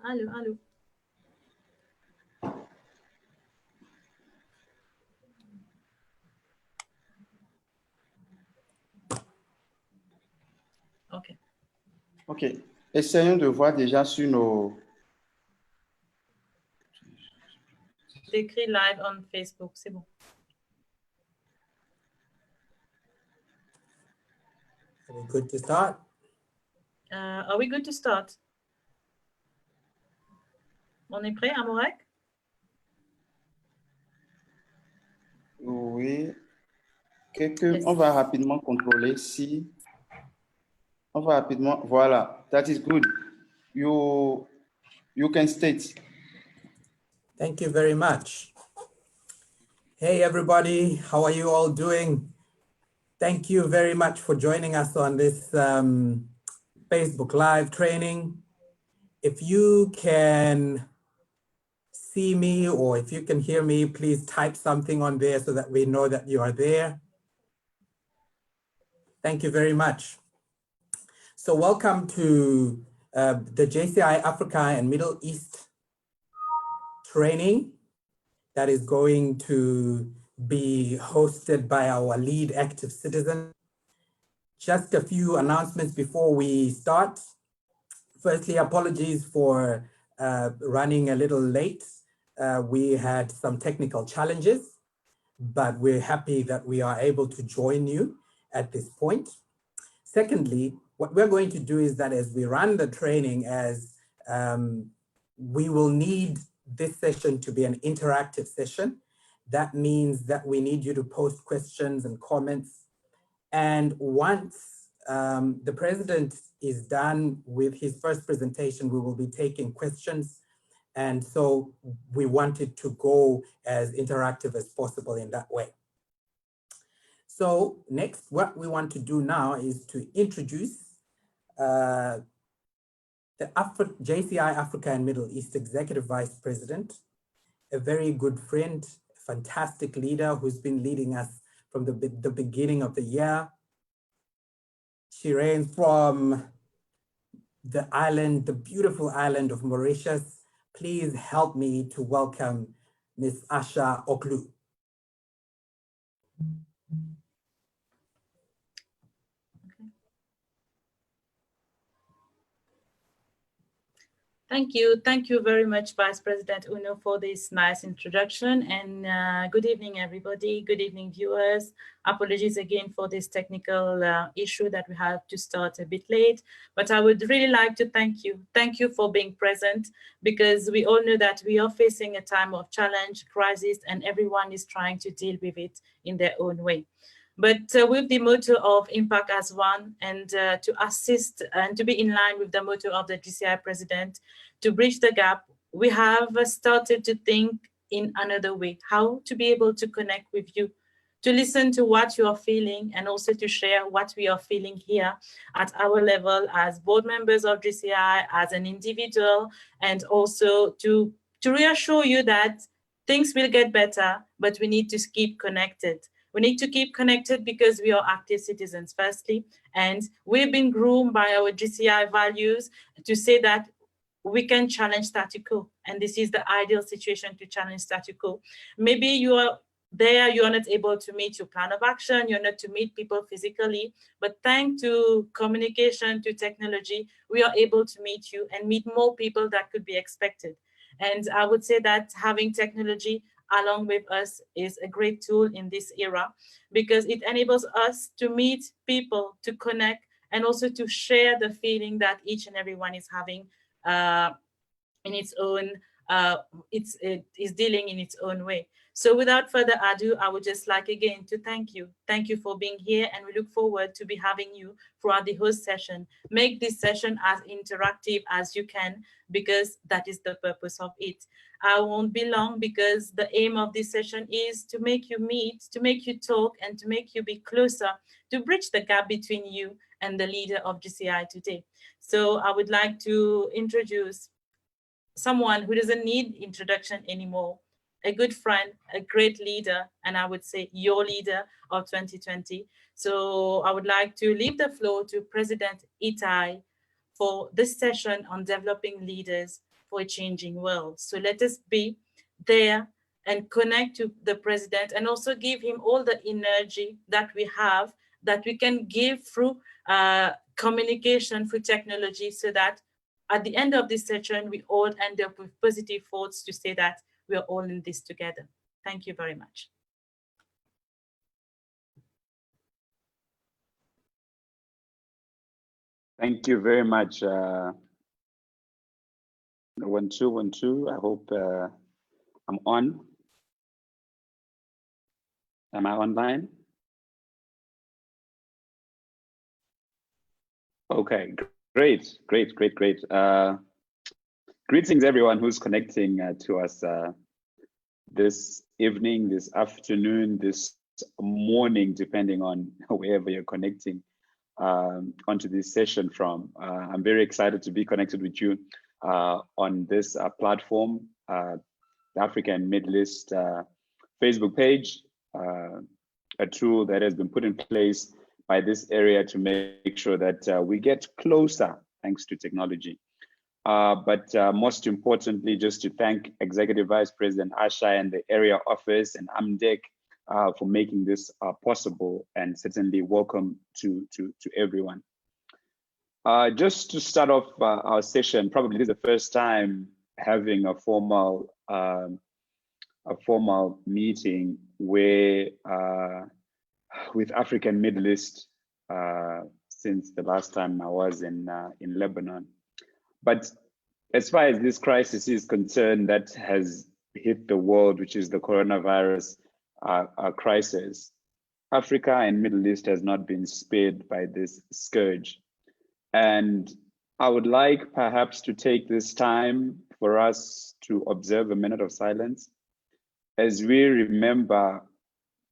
Allô, allô. OK. OK. Essayons de voir déjà sur nos... J'écris live on Facebook, c'est bon. Are we good to start? Are we good to start? On est prêt, Amorek? Oui. Yes. On va rapidement contrôler si... On va rapidement... Voilà. That is good. You can state. Thank you very much. Hey, everybody. How are you all doing? Thank you very much for joining us on this Facebook Live training. If you can see me or if you can hear me, please type something on there so that we know that you are there. Thank you very much. So welcome to the JCI Africa and Middle East training that is going to be hosted by our lead active citizen. Just a few announcements before we start. Firstly, apologies for running a little late. We had some technical challenges, but we're happy that we are able to join you at this point. Secondly, what we're going to do is that as we run the training, we will need this session to be an interactive session. That means that we need you to post questions and comments. And once the president is done with his first presentation, we will be taking questions. And so we wanted to go as interactive as possible in that way. So next, what we want to do now is to introduce the JCI Africa and Middle East Executive Vice President, a very good friend, a fantastic leader who's been leading us from the beginning of the year. She reigns from the island, the beautiful island of Mauritius. Please help me to welcome Ms. Asha Oklu. Thank you. Thank you very much, Vice President Uno, for this nice introduction. And good evening, everybody. Good evening, viewers. Apologies again for this technical issue that we have to start a bit late. But I would really like to thank you. Thank you for being present, because we all know that we are facing a time of challenge, crisis, and everyone is trying to deal with it in their own way. But with the motto of Impact as One, and to assist and to be in line with the motto of the JCI president, to bridge the gap, we have started to think in another way, how to be able to connect with you, to listen to what you are feeling, and also to share what we are feeling here at our level as board members of JCI, as an individual, and also to reassure you that things will get better, but we need to keep connected. We need to keep connected because we are active citizens, firstly, and we've been groomed by our JCI values to say that we can challenge status quo, and this is the ideal situation to challenge status quo. Maybe you are there, you are not able to meet your plan of action, you're not to meet people physically, but thanks to communication, to technology, we are able to meet you and meet more people that could be expected. And I would say that having technology along with us is a great tool in this era, because it enables us to meet people, to connect, and also to share the feeling that each and everyone is having in its own, it is dealing in its own way. So without further ado, I would just like again to thank you. Thank you for being here, and we look forward to be having you throughout the whole session. Make this session as interactive as you can, because that is the purpose of it. I won't be long, because the aim of this session is to make you meet, to make you talk, and to make you be closer, to bridge the gap between you and the leader of JCI today. So I would like to introduce someone who doesn't need introduction anymore, a good friend, a great leader, and I would say your leader of 2020. So I would like to leave the floor to President Itai for this session on developing leaders for a changing world. So let us be there and connect to the president, and also give him all the energy that we have, that we can give through communication, through technology, so that at the end of this session, we all end up with positive thoughts to say that we are all in this together. Thank you very much. Thank you very much. 1212. I hope I'm on. Am I online? Okay, great. Greetings, everyone who's connecting to us this evening, this afternoon, this morning, depending on wherever you're connecting onto this session from. I'm very excited to be connected with you on this platform, the Africa and Middle East Facebook page, a tool that has been put in place by this area to make sure that we get closer thanks to technology. But most importantly, just to thank Executive Vice President Asha and the area office and AMDEC for making this possible, and certainly welcome to everyone. Just to start off our session, probably this is the first time having a formal meeting where with African Middle East since the last time I was in Lebanon. But as far as this crisis is concerned that has hit the world, which is the coronavirus crisis, Africa and Middle East has not been spared by this scourge. And I would like perhaps to take this time for us to observe a minute of silence as we remember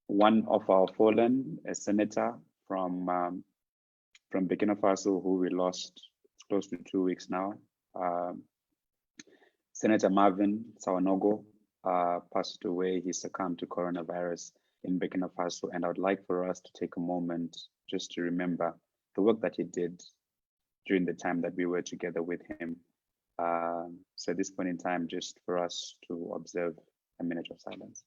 one of our fallen, a senator from Burkina Faso, who we lost close to 2 weeks now. Senator Marvin Sawanogo passed away. He succumbed to coronavirus in Burkina Faso, and I would like for us to take a moment just to remember the work that he did during the time that we were together with him. So at this point in time, just for us to observe a minute of silence.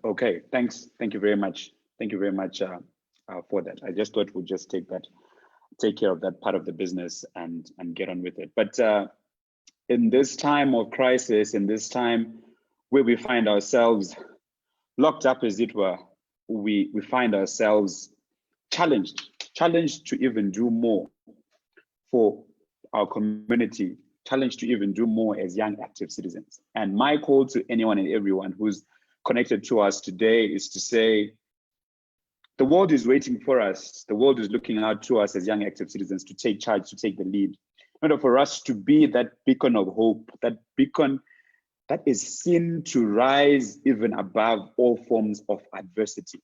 Okay, thanks. Thank you very much. Thank you very much for that. I just thought we'd just take care of that part of the business and get on with it. But in this time of crisis, in this time where we find ourselves locked up, as it were, we find ourselves challenged to even do more for our community, challenged to even do more as young active citizens. And my call to anyone and everyone who's connected to us today is to say, the world is waiting for us. The world is looking out to us as young active citizens to take charge, to take the lead. In order for us to be that beacon of hope, that beacon that is seen to rise even above all forms of adversity.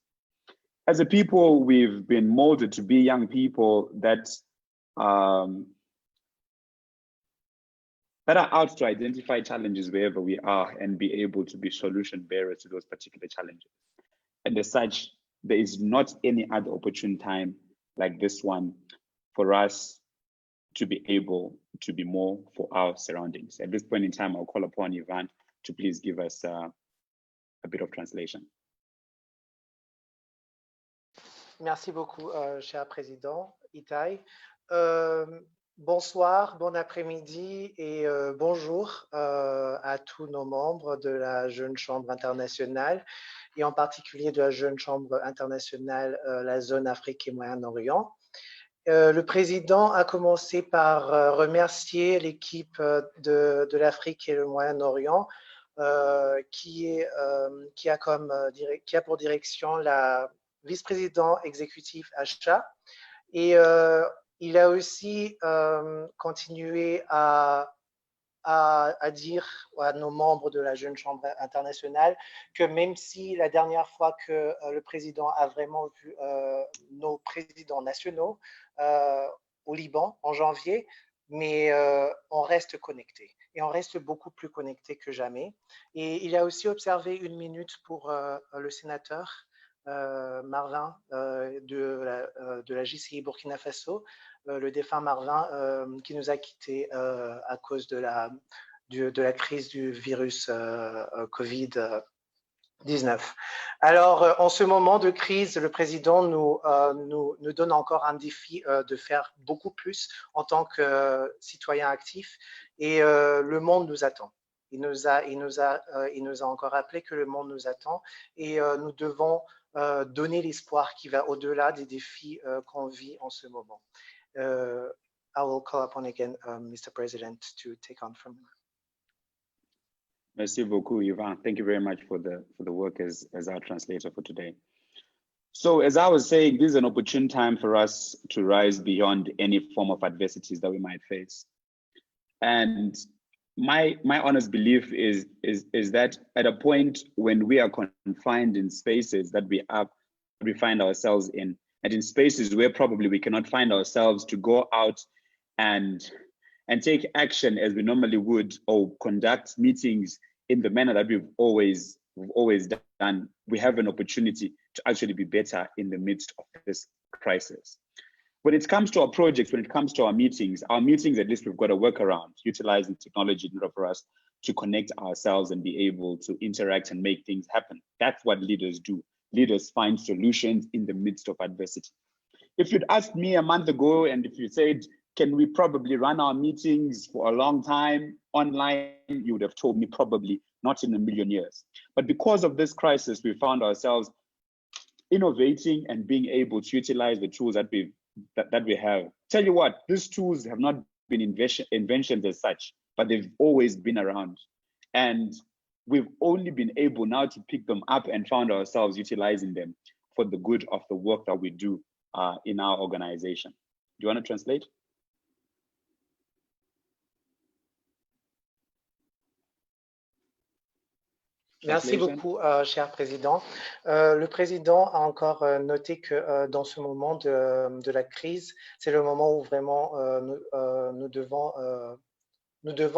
As a people, we've been molded to be young people that are out to identify challenges wherever we are and be able to be solution bearers to those particular challenges. And as such, there is not any other opportune time like this one for us to be able to be more for our surroundings. At this point in time, I'll call upon Yvonne to please give us a bit of translation. Merci beaucoup, cher président Itai. Bonsoir, bon après-midi et bonjour à tous nos membres de la Jeune Chambre internationale et en particulier de la Jeune Chambre internationale, la zone Afrique et Moyen-Orient. Le président a commencé par remercier l'équipe de l'Afrique et le Moyen-Orient qui a pour direction la vice-président exécutif Asha, et il a aussi continué à dire à nos membres de la Jeune Chambre internationale que même si la dernière fois que le président a vraiment vu nos présidents nationaux au Liban en janvier, mais on reste connecté. et on reste beaucoup plus connectés que jamais. Et il a aussi observé 1 minute pour le sénateur Marvin de la JCI Burkina Faso, le défunt Marvin qui nous a quittés à cause de la crise du virus Covid-19. Alors, en ce moment de crise, le président nous donne encore un défi de faire beaucoup plus en tant que citoyen actif, et le monde nous attend. Il nous a encore rappelé que le monde nous attend, et nous devons donner l'espoir qui va au-delà des défis qu'on vit en ce moment. I will call upon again Mr. President to take on from. Merci beaucoup, Yvan. Thank you very much for the work as our translator for today. So as I was saying, this is an opportune time for us to rise beyond any form of adversities that we might face. And my honest belief is that at a point when we are confined in spaces that we find ourselves in, and in spaces where probably we cannot find ourselves to go out and take action as we normally would, or conduct meetings in the manner that we've always done, we have an opportunity to actually be better in the midst of this crisis. When it comes to our projects, when it comes to our meetings, at least we've got a workaround, utilizing technology in order for us to connect ourselves and be able to interact and make things happen. That's what leaders do. Leaders find solutions in the midst of adversity. If you'd asked me a month ago, and if you said, can we probably run our meetings for a long time online, you would have told me probably not in a million years. But because of this crisis, we found ourselves innovating and being able to utilize the tools that we have. Tell you what, these tools have not been inventions as such, but they've always been around. And we've only been able now to pick them up and found ourselves utilizing them for the good of the work that we do in our organization. Do you want to translate? Merci beaucoup, cher président. Le président a encore noté que dans ce moment de la crise, c'est le moment où vraiment nous devons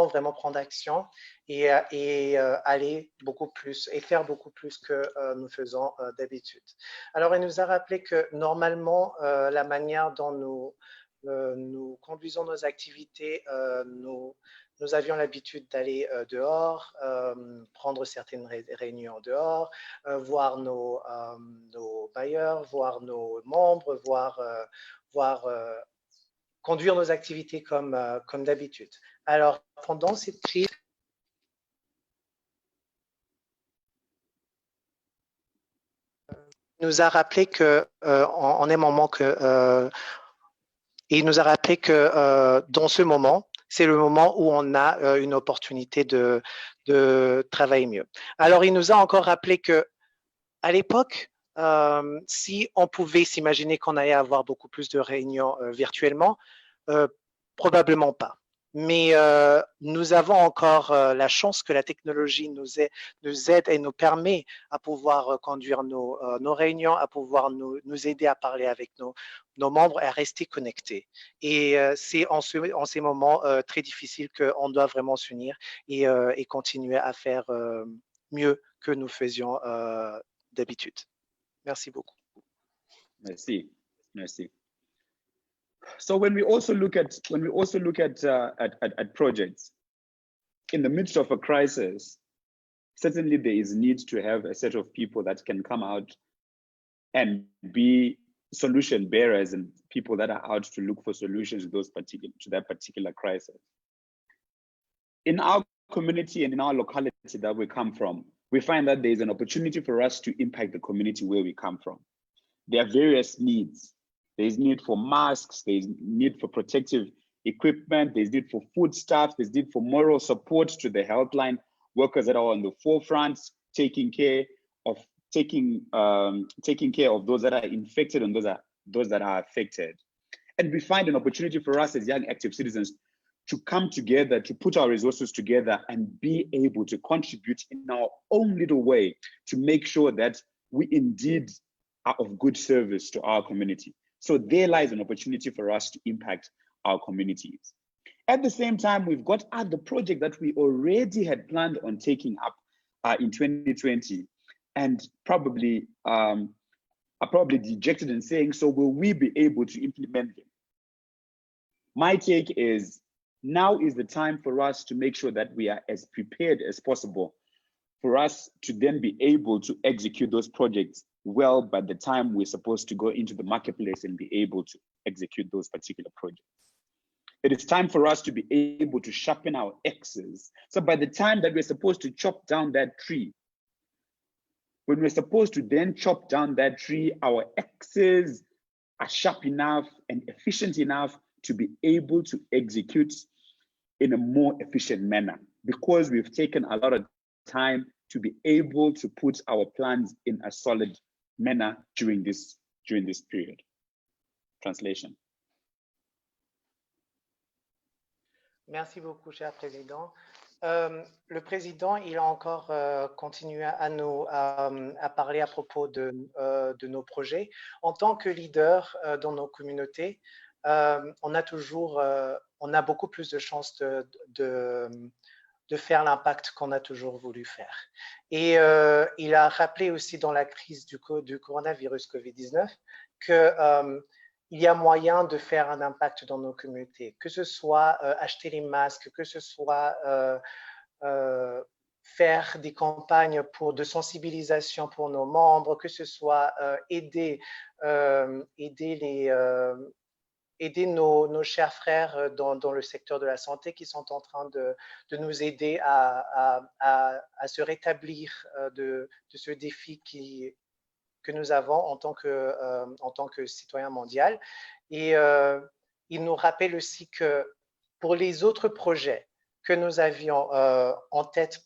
vraiment prendre action et aller beaucoup plus et faire beaucoup plus que nous faisons d'habitude. Alors, il nous a rappelé que normalement, la manière dont nous conduisons nos activités, nous avions l'habitude d'aller dehors, prendre certaines réunions dehors, voir nos bailleurs, voir nos membres, conduire nos activités comme d'habitude. Alors, pendant cette crise, il nous a rappelé que dans ce moment, c'est le moment où on a une opportunité de travailler mieux. Alors, il nous a encore rappelé que à l'époque, si on pouvait s'imaginer qu'on allait avoir beaucoup plus de réunions virtuellement, probablement pas. Mais nous avons encore la chance que la technologie nous aide et nous permet à pouvoir conduire nos réunions, à pouvoir nous aider à parler avec nos membres et à rester connectés. Et c'est en ces moments très difficiles qu'on doit vraiment s'unir et continuer à faire mieux que nous faisions d'habitude. Merci beaucoup. Merci. Merci. So when we also look at projects in the midst of a crisis, certainly there is need to have a set of people that can come out and be solution bearers and people that are out to look for solutions to that particular crisis. In our community and in our locality that we come from, we find that there is an opportunity for us to impact the community where we come from. There are various needs. There's need for masks, there's need for protective equipment, there's need for foodstuffs, there's need for moral support to the helpline workers that are on the forefront, taking care of those that are infected and those that are affected. And we find an opportunity for us as young active citizens to come together, to put our resources together and be able to contribute in our own little way to make sure that we indeed are of good service to our community. So there lies an opportunity for us to impact our communities. At the same time, we've got other projects that we already had planned on taking up in 2020, and probably are probably dejected and saying, so will we be able to implement them? My take is, now is the time for us to make sure that we are as prepared as possible for us to then be able to execute those projects well by the time we're supposed to go into the marketplace and be able to execute those particular projects. It is time for us to be able to sharpen our axes. So by the time that we're supposed to chop down that tree, when we're supposed to then chop down that tree, our axes are sharp enough and efficient enough to be able to execute in a more efficient manner, because we've taken a lot of time to be able to put our plans in a solid manner during this period. Translation. Merci beaucoup, cher Président. Le Président, il a encore continué à parler à propos de nos projets. En tant que leader dans nos communautés, on a beaucoup plus de chances de faire l'impact qu'on a toujours voulu faire. Et il a rappelé aussi dans la crise du coronavirus Covid-19 que il y a moyen de faire un impact dans nos communautés, que ce soit acheter les masques, que ce soit faire des campagnes de sensibilisation pour nos membres, que ce soit aider nos chers frères dans le secteur de la santé qui sont en train de nous aider à se rétablir de ce défi que nous avons en tant que citoyen mondial. Et il nous rappelle aussi que pour les autres projets que nous avions en tête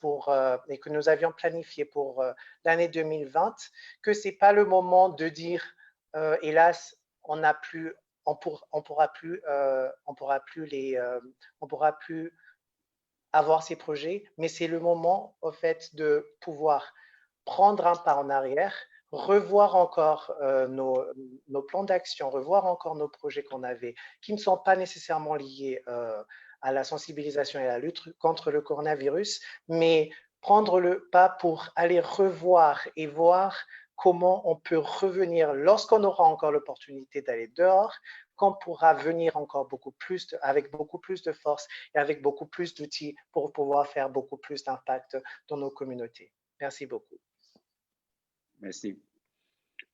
et que nous avions planifié pour l'année 2020, que ce n'est pas le moment de dire hélas, on pourra plus avoir ces projets, mais c'est le moment au fait de pouvoir prendre un pas en arrière, revoir encore nos plans d'action, revoir encore nos projets qu'on avait, qui ne sont pas nécessairement liés à la sensibilisation et à la lutte contre le coronavirus, mais prendre le pas pour aller revoir et voir comment on peut revenir lorsqu'on aura encore l'opportunité d'aller dehors, qu'on pourra venir encore avec beaucoup plus de force et avec beaucoup plus d'outils pour pouvoir faire beaucoup plus d'impact dans nos communautés. Merci beaucoup. Merci.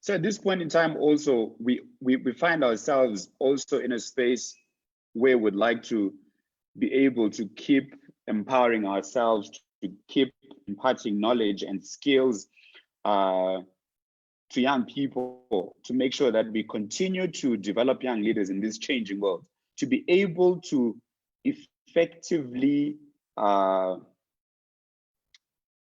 So at this point in time, also, we find ourselves also in a space where we'd like to be able to keep empowering ourselves, to keep imparting knowledge and skills to young people, to make sure that we continue to develop young leaders in this changing world, to be able to effectively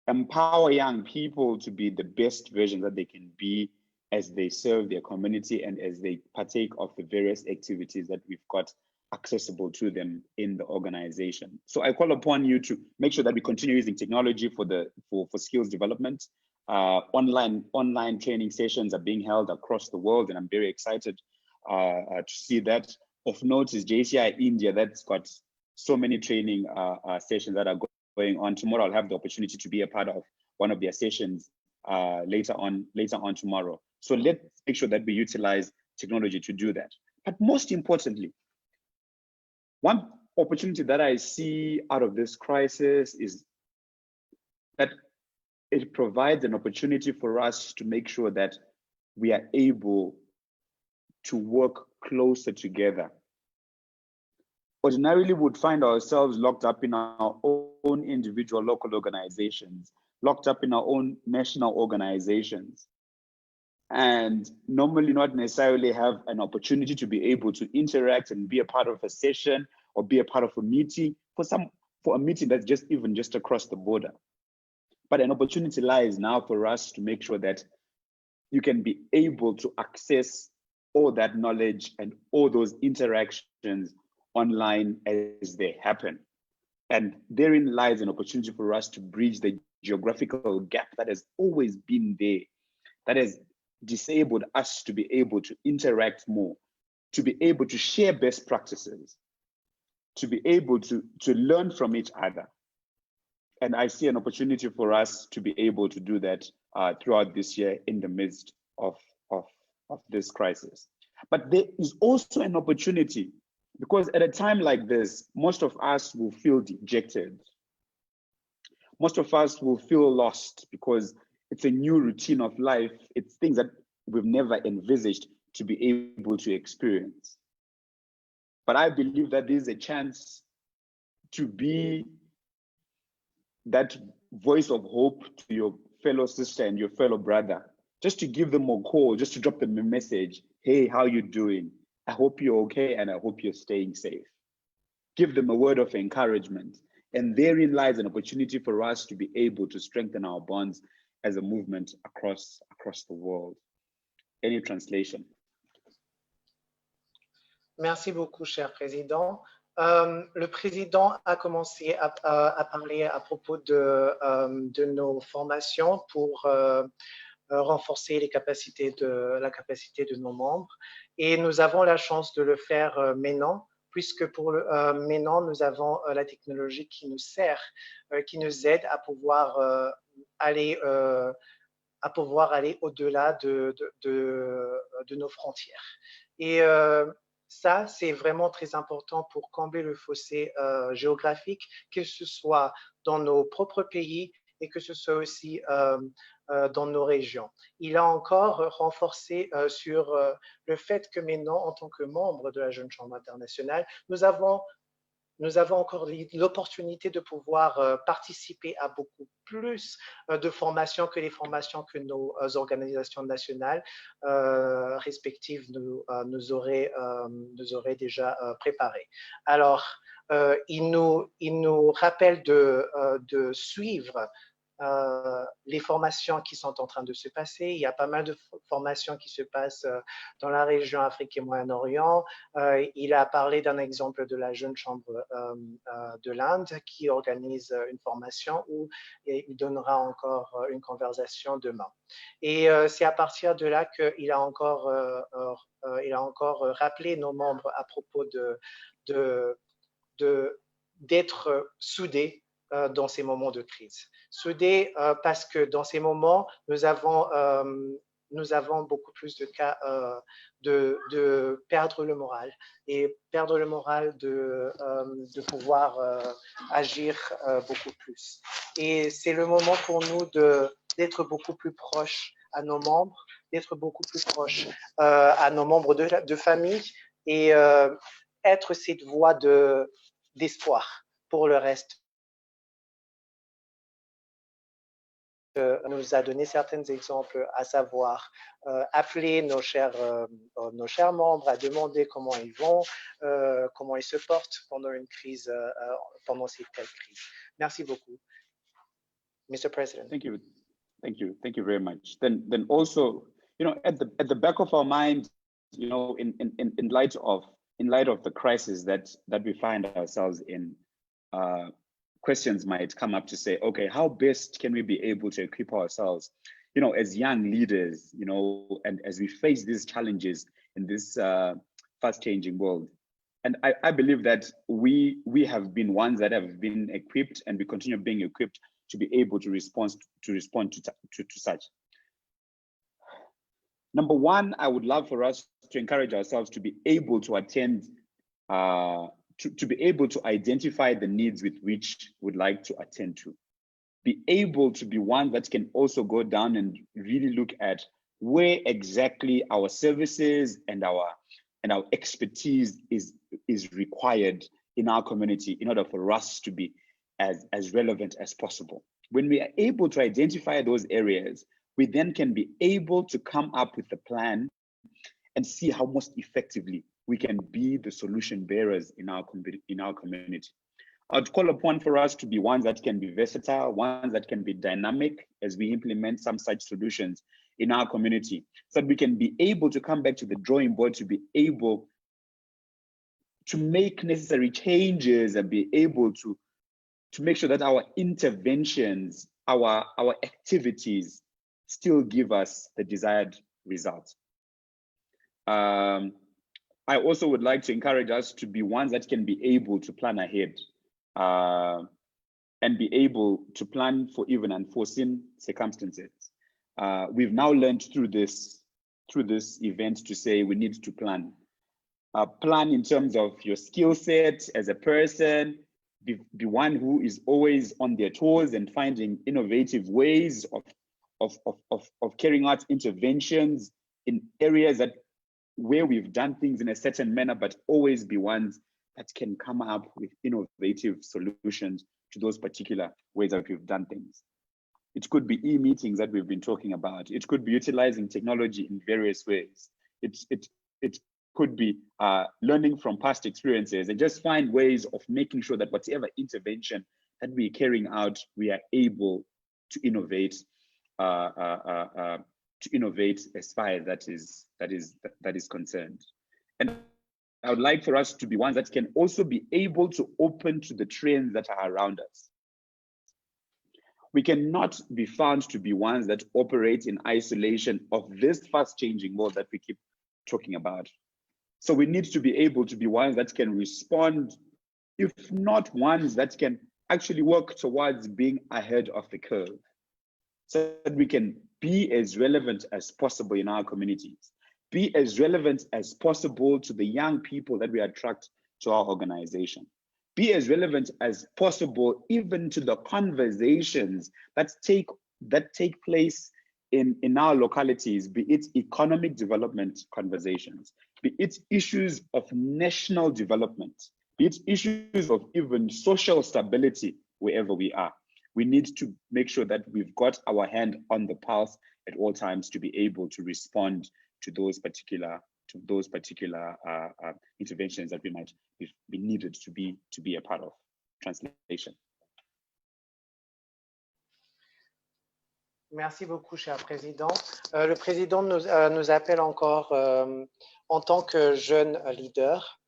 empower young people to be the best version that they can be as they serve their community and as they partake of the various activities that we've got accessible to them in the organization. So I call upon you to make sure that we continue using technology for skills development. Online training sessions are being held across the world, and I'm very excited to see that. Of note is JCI India, that's got so many training sessions that are going on. Tomorrow I'll have the opportunity to be a part of one of their sessions later on tomorrow. So let's make sure that we utilize technology to do that. But most importantly, one opportunity that I see out of this crisis is that it provides an opportunity for us to make sure that we are able to work closer together. Ordinarily, we would find ourselves locked up in our own individual local organizations, locked up in our own national organizations, and normally not necessarily have an opportunity to be able to interact and be a part of a session or be a part of a meeting for a meeting that's just across the border. But an opportunity lies now for us to make sure that you can be able to access all that knowledge and all those interactions online as they happen. And therein lies an opportunity for us to bridge the geographical gap that has always been there, that has disabled us to be able to interact more, to be able to share best practices. to be able to learn from each other. And I see an opportunity for us to be able to do that throughout this year in the midst of this crisis. But there is also an opportunity, because at a time like this, most of us will feel dejected. Most of us will feel lost because it's a new routine of life. It's things that we've never envisaged to be able to experience. But I believe that there's a chance to be that voice of hope to your fellow sister and your fellow brother, just to give them a call, just to drop them a message. Hey, how you doing? I hope you're okay, and I hope you're staying safe. Give them a word of encouragement. And therein lies an opportunity for us to be able to strengthen our bonds as a movement across the world. Any translation? Merci beaucoup, cher président. Le président a commencé à parler à propos de nos formations pour renforcer la capacité de nos membres. Et nous avons la chance de le faire maintenant, puisque maintenant, nous avons la technologie qui nous sert, qui nous aide à pouvoir aller au-delà de nos frontières. Et ça, c'est vraiment très important pour combler le fossé géographique, que ce soit dans nos propres pays et que ce soit aussi dans nos régions. Il a encore renforcé sur le fait que maintenant, en tant que membre de la Jeune Chambre internationale, nous avons encore l'opportunité de pouvoir participer à beaucoup plus de formations que les formations que nos organisations nationales respectives nous auraient déjà préparées. Alors, il nous rappelle de suivre les formations qui sont en train de se passer. Il y a pas mal de formations qui se passent dans la région Afrique et Moyen-Orient. Il a parlé d'un exemple de la Jeune Chambre de l'Inde qui organise une formation où il donnera encore une conversation demain. Et c'est à partir de là qu'il a encore rappelé nos membres à propos d'être soudés dans ces moments de crise. Soudés parce que dans ces moments, nous avons beaucoup plus de cas de perdre le moral et perdre le moral de pouvoir agir beaucoup plus. Et c'est le moment pour nous d'être beaucoup plus proches à nos membres, d'être beaucoup plus proches à nos membres de famille et être cette voix d'espoir pour le reste. Nous a donné certains exemples, à savoir appeler nos chers membres à demander comment ils vont, comment ils se portent pendant une crise, pendant cette telle crise. Merci beaucoup, Mr. President. Thank you very much. Then also, at the back of our mind, in light of the crisis that we find ourselves in. Questions might come up to say, okay, how best can we be able to equip ourselves, as young leaders, and as we face these challenges in this fast-changing world. And I believe that we have been ones that have been equipped, and we continue being equipped to be able to respond to such. Number one, I would love for us to encourage ourselves to be able to attend to be able to identify the needs with which we'd like to attend to. Be able to be one that can also go down and really look at where exactly our services and our expertise is required in our community in order for us to be as relevant as possible. When we are able to identify those areas, we then can be able to come up with a plan and see how most effectively we can be the solution bearers in our community. I'd call upon for us to be ones that can be versatile, ones that can be dynamic as we implement some such solutions in our community, so that we can be able to come back to the drawing board to be able to make necessary changes and be able to make sure that our interventions, our activities still give us the desired results. I also would like to encourage us to be ones that can be able to plan ahead and be able to plan for even unforeseen circumstances. We've now learned through this event to say we need to plan. Plan in terms of your skill set as a person, be one who is always on their toes and finding innovative ways of carrying out interventions in areas where we've done things in a certain manner, but always be ones that can come up with innovative solutions to those particular ways that we've done things. It could be e-meetings that we've been talking about. It could be utilizing technology in various ways. It could be learning from past experiences and just find ways of making sure that whatever intervention that we're carrying out, we are able to innovate as far as that is concerned. And I would like for us to be ones that can also be able to open to the trends that are around us. We cannot be found to be ones that operate in isolation of this fast changing world that we keep talking about. So we need to be able to be ones that can respond, if not ones that can actually work towards being ahead of the curve, so that we can be as relevant as possible in our communities, be as relevant as possible to the young people that we attract to our organization, be as relevant as possible even to the conversations that take place in our localities, be it economic development conversations, be it issues of national development, be it issues of even social stability wherever we are. We need to make sure that we've got our hand on the pulse at all times to be able to respond to those particular interventions that we might be needed to be a part of. Translation. Merci beaucoup, cher président. Le président nous appelle encore en tant que jeune leader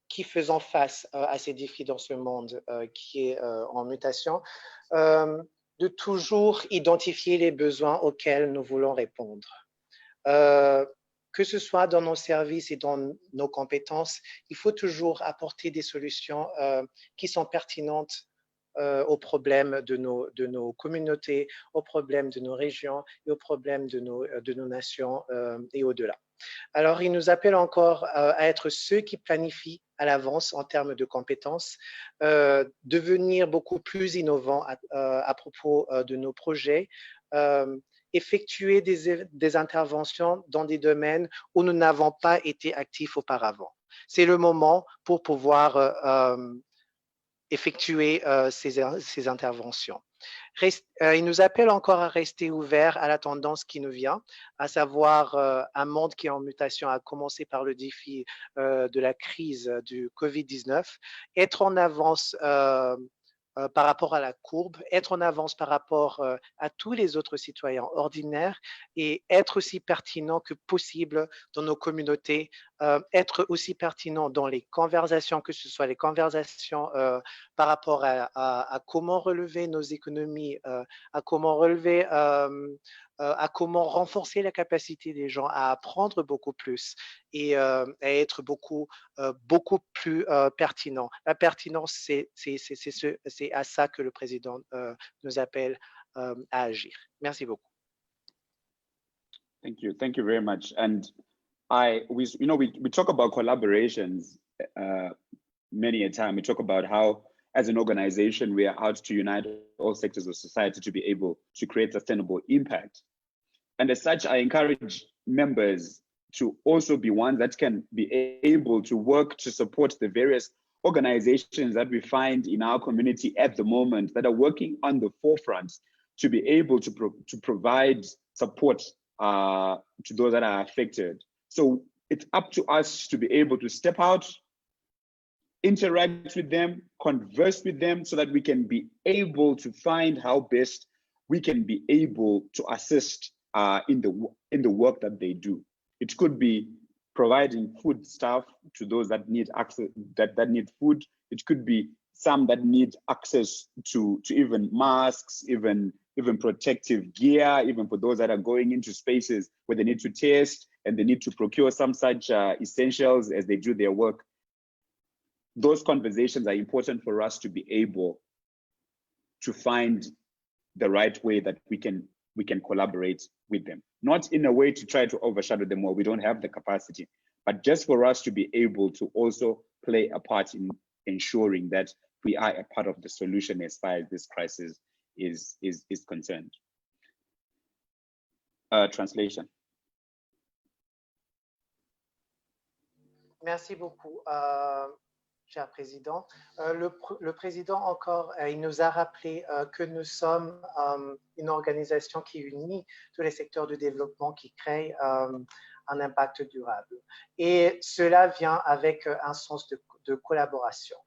qui faisant face à ces défis dans ce monde qui est en mutation, de toujours identifier les besoins auxquels nous voulons répondre. Que ce soit dans nos services et dans nos compétences, il faut toujours apporter des solutions qui sont pertinentes aux problèmes de nos communautés, aux problèmes de nos régions et aux problèmes de nos nations et au-delà. Alors, il nous appelle encore à être ceux qui planifient à l'avance en termes de compétences, devenir beaucoup plus innovants à propos de nos projets, effectuer des interventions dans des domaines où nous n'avons pas été actifs auparavant. C'est le moment pour pouvoir effectuer ces interventions. Il nous appelle encore à rester ouverts à la tendance qui nous vient, à savoir un monde qui est en mutation, à commencer par le défi de la crise du Covid-19, être en avance par rapport à la courbe, être en avance par rapport à tous les autres citoyens ordinaires et être aussi pertinent que possible dans nos communautés, être aussi pertinent dans les conversations, que ce soit les conversations par rapport à comment relever nos économies, à comment relever, à comment renforcer la capacité des gens à apprendre beaucoup plus et à être beaucoup plus pertinent. La pertinence, c'est à ça que le président nous appelle à agir. Merci beaucoup. Thank you very much. And we talk about collaborations many a time. We talk about how, as an organization, we are out to unite all sectors of society to be able to create sustainable impact. And as such, I encourage members to also be ones that can be able to work to support the various organizations that we find in our community at the moment that are working on the forefront to be able to provide support to those that are affected. So it's up to us to be able to step out, interact with them, converse with them so that we can be able to find how best we can be able to assist in the work that they do. It could be providing food stuff to those that need access, that need food. It could be some that need access to even masks, even protective gear, even for those that are going into spaces where they need to test. and they need to procure some such essentials as they do their work. Those conversations are important for us to be able to find the right way that we can collaborate with them. Not in a way to try to overshadow them or we don't have the capacity, but just for us to be able to also play a part in ensuring that we are a part of the solution as far as this crisis is concerned. Translation. Merci beaucoup, cher Président. Le Président encore, il nous a rappelé que nous sommes une organisation qui unit tous les secteurs de développement qui créent un impact durable. Et cela vient avec un sens de collaboration.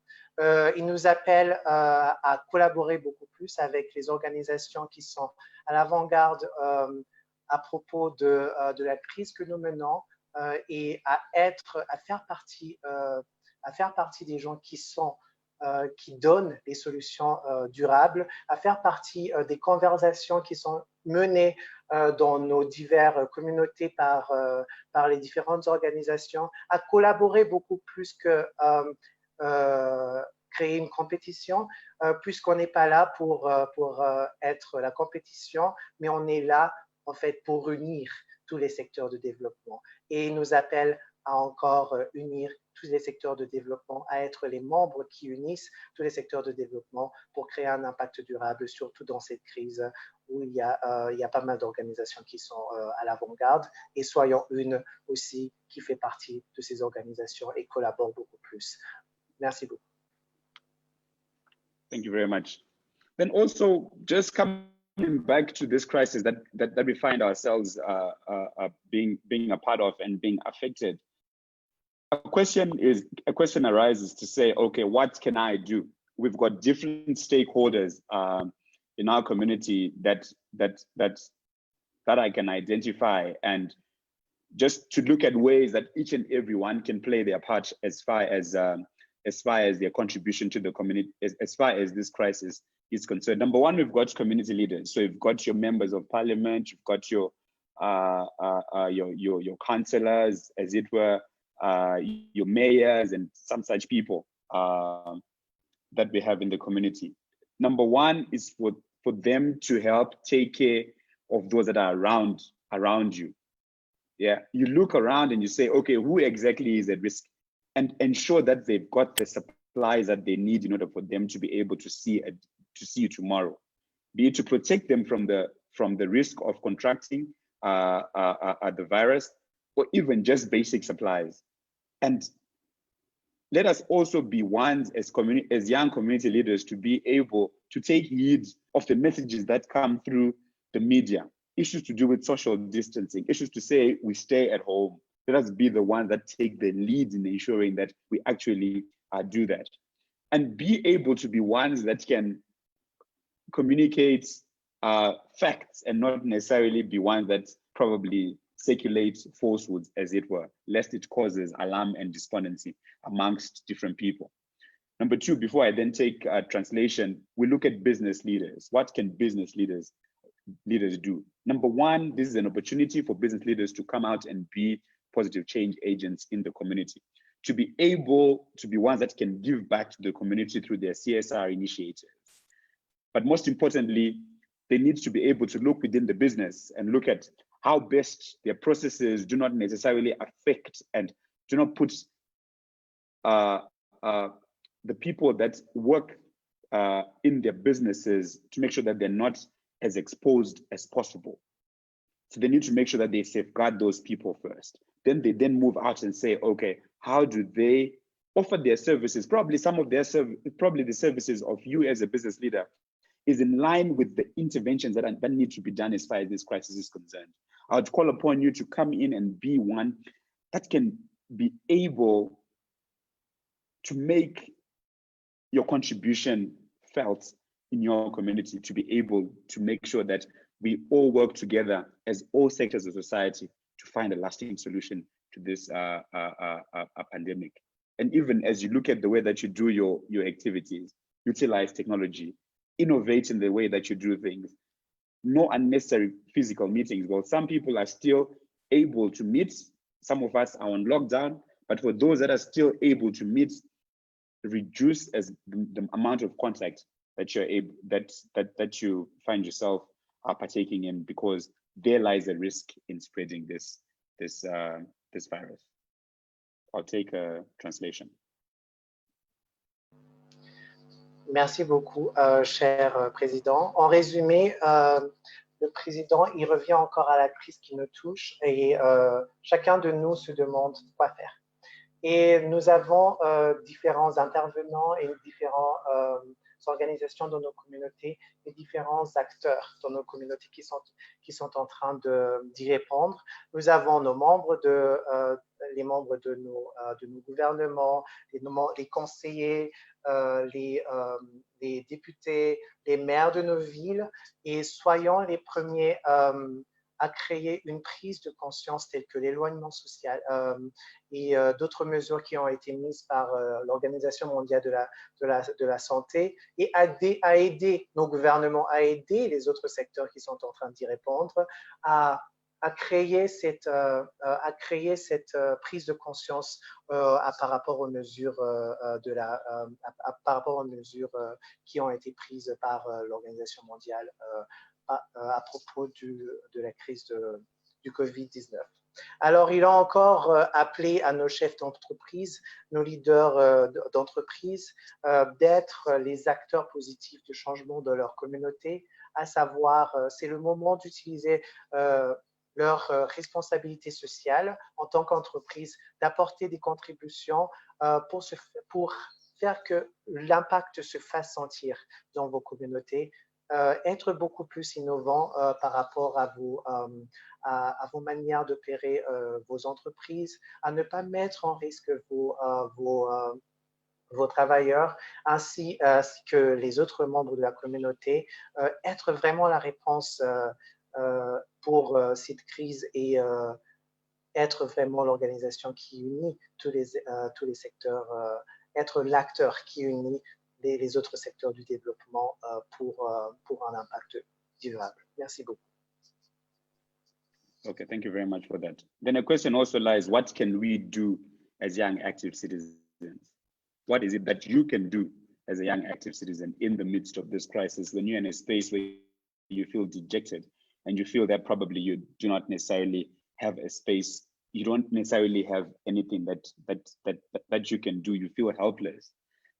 Il nous appelle à collaborer beaucoup plus avec les organisations qui sont à l'avant-garde à propos de la crise que nous menons et à faire partie des gens qui donnent des solutions durables, à faire partie des conversations qui sont menées dans nos diverses communautés par les différentes organisations, à collaborer beaucoup plus que créer une compétition, puisqu'on n'est pas là pour être la compétition, mais on est là en fait pour unir tous les secteurs de développement. Et il nous appelle à encore unir tous les secteurs de développement, à être les membres qui unissent tous les secteurs de développement pour créer un impact durable, surtout dans cette crise où il y a pas mal d'organisations qui sont à l'avant-garde, et soyons une aussi qui fait partie de ces organisations et collabore beaucoup plus. Merci beaucoup. Thank you very much. Then also just coming back to this crisis that we find ourselves being a part of and being affected. A question arises to say, okay, what can I do? We've got different stakeholders in our community that I can identify, and just to look at ways that each and every one can play their part as far as their contribution to the community, as far as this crisis is concerned. Number one, we've got community leaders. So you've got your members of parliament, you've got your councillors, as it were, your mayors and some such people that we have in the community. Number one is for them to help take care of those that are around you. Yeah, you look around and you say, okay, who exactly is at risk, and ensure that they've got the supplies that they need in order for them to be able to see you tomorrow. Be it to protect them from the risk of contracting the virus, or even just basic supplies. And let us also be ones as young community leaders to be able to take heed of the messages that come through the media, issues to do with social distancing, issues to say we stay at home. Let us be the ones that take the lead in ensuring that we actually do that. And be able to be ones that can communicate facts and not necessarily be ones that probably circulate falsehoods, as it were, lest it causes alarm and despondency amongst different people. Number two, before I then take translation, we look at business leaders. What can business leaders do? Number one, this is an opportunity for business leaders to come out and be positive change agents in the community, to be able to be ones that can give back to the community through their CSR initiatives. But most importantly, they need to be able to look within the business and look at how best their processes do not necessarily affect and do not put the people that work in their businesses, to make sure that they're not as exposed as possible. So they need to make sure that they safeguard those people first. Then they move out and say, okay, how do they offer their services? Probably some of their probably the services of you as a business leader is in line with the interventions that need to be done as far as this crisis is concerned. I would call upon you to come in and be one that can be able to make your contribution felt in your community, to be able to make sure that we all work together as all sectors of society to find a lasting solution to this pandemic. And even as you look at the way that you do your activities, utilize technology, innovate in the way that you do things, no unnecessary physical meetings. Well, some people are still able to meet some of us are on lockdown, but for those that are still able to meet, reduce as the amount of contact that you're able, that you find yourself partaking in, because there lies a risk in spreading this virus. I'll take a translation. Merci beaucoup, cher président. En résumé, le président, il revient encore à la crise qui nous touche et chacun de nous se demande quoi faire. Et nous avons différents intervenants et différentes organisations dans nos communautés et différents acteurs dans nos communautés qui sont en train d'y répondre. Nous avons nos membres, les membres de nos gouvernements, les conseillers, les députés, les maires de nos villes, et soyons les premiers à créer une prise de conscience telle que l'éloignement social et d'autres mesures qui ont été mises par l'Organisation mondiale de la santé, et à aider nos gouvernements, à aider les autres secteurs qui sont en train d'y répondre, à créer cette prise de conscience par rapport aux mesures qui ont été prises par l'Organisation mondiale à propos de la crise du Covid-19. Alors, il a encore appelé à nos chefs d'entreprise, nos leaders d'entreprise, d'être les acteurs positifs du changement de leur communauté, à savoir, c'est le moment d'utiliser leur responsabilité sociale en tant qu'entreprise, d'apporter des contributions pour faire que l'impact se fasse sentir dans vos communautés, être beaucoup plus innovant par rapport à vos manières d'opérer vos entreprises, à ne pas mettre en risque vos travailleurs, ainsi que les autres membres de la communauté, être vraiment la réponse pour cette crise et être vraiment l'organisation qui unit tous les secteurs, être l'acteur qui unit les autres secteurs du développement pour un impact durable. Merci beaucoup. Okay, thank you very much for that. Then a question also lies, what can we do as young active citizens? What is it that you can do as a young active citizen in the midst of this crisis, when you're in a space where you feel dejected and you feel that probably you do not necessarily have a space, you don't necessarily have anything that you can do, you feel helpless?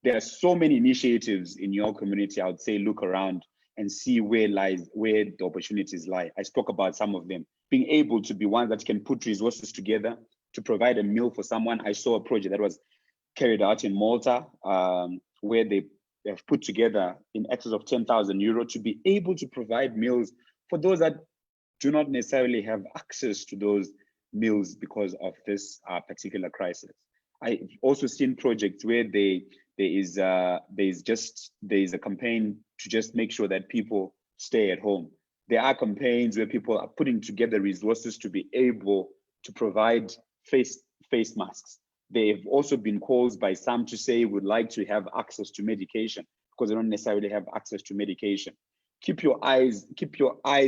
There are so many initiatives in your community. I would say look around and see where the opportunities lie. I spoke about some of them. Being able to be one that can put resources together to provide a meal for someone. I saw a project that was carried out in Malta, where they have put together in excess of 10,000 euro to be able to provide meals for those that do not necessarily have access to those meals because of this particular crisis. I've also seen projects where there is a campaign to just make sure that people stay at home. There are campaigns where people are putting together resources to be able to provide face masks. They've also been calls by some to say would like to have access to medication because they don't necessarily have access to medication. Keep your eyes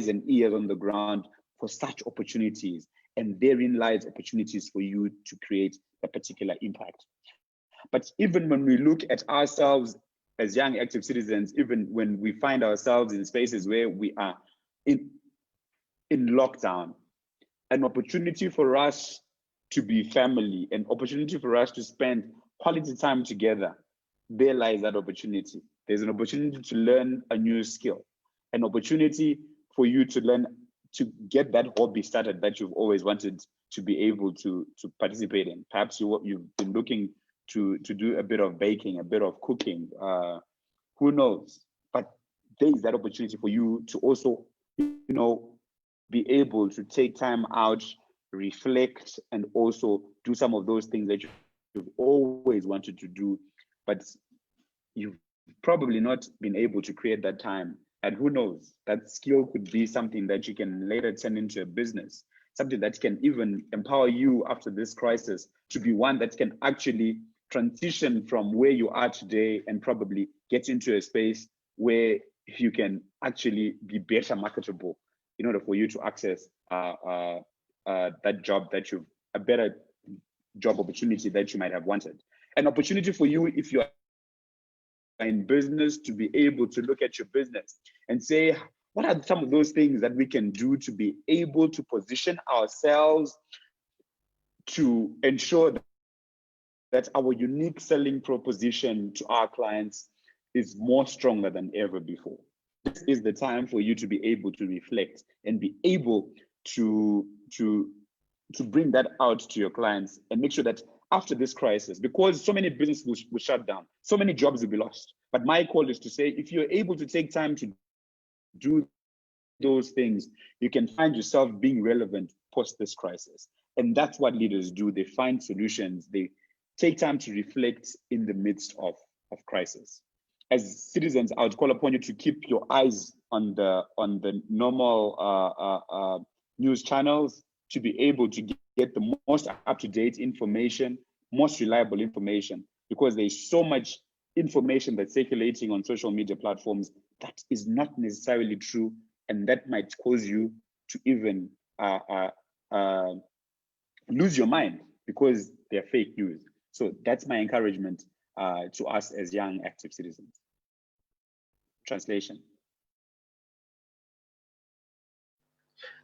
and ears on the ground for such opportunities, and therein lies opportunities for you to create a particular impact. But even when we look at ourselves as young active citizens, even when we find ourselves in spaces where we are in lockdown, an opportunity for us to be family, an opportunity for us to spend quality time together, there lies that opportunity. There's an opportunity to learn a new skill, an opportunity for you to learn, to get that hobby started that you've always wanted to be able to participate in. Perhaps you've been looking to do a bit of baking, a bit of cooking, who knows? But there is that opportunity for you to also, be able to take time out, reflect, and also do some of those things that you've always wanted to do, but you've probably not been able to create that time. And who knows, that skill could be something that you can later turn into a business, something that can even empower you after this crisis to be one that can actually transition from where you are today and probably get into a space where you can actually be better marketable in order for you to access that job that you've a better job opportunity that you might have wanted. An opportunity for you, if you're in business, to be able to look at your business and say, what are some of those things that we can do to be able to position ourselves to ensure that our unique selling proposition to our clients is more stronger than ever before. This is the time for you to be able to reflect and be able to bring that out to your clients and make sure that after this crisis, because so many businesses will shut down, so many jobs will be lost. But my call is to say, if you're able to take time to do those things, you can find yourself being relevant post this crisis. And that's what leaders do. They find solutions. They take time to reflect in the midst of crisis. As citizens, I would call upon you to keep your eyes on the normal news channels, to be able to get the most up-to-date information, most reliable information, because there's so much information that's circulating on social media platforms that is not necessarily true, and that might cause you to even lose your mind because they're fake news. So that's my encouragement to us as young active citizens. Translation.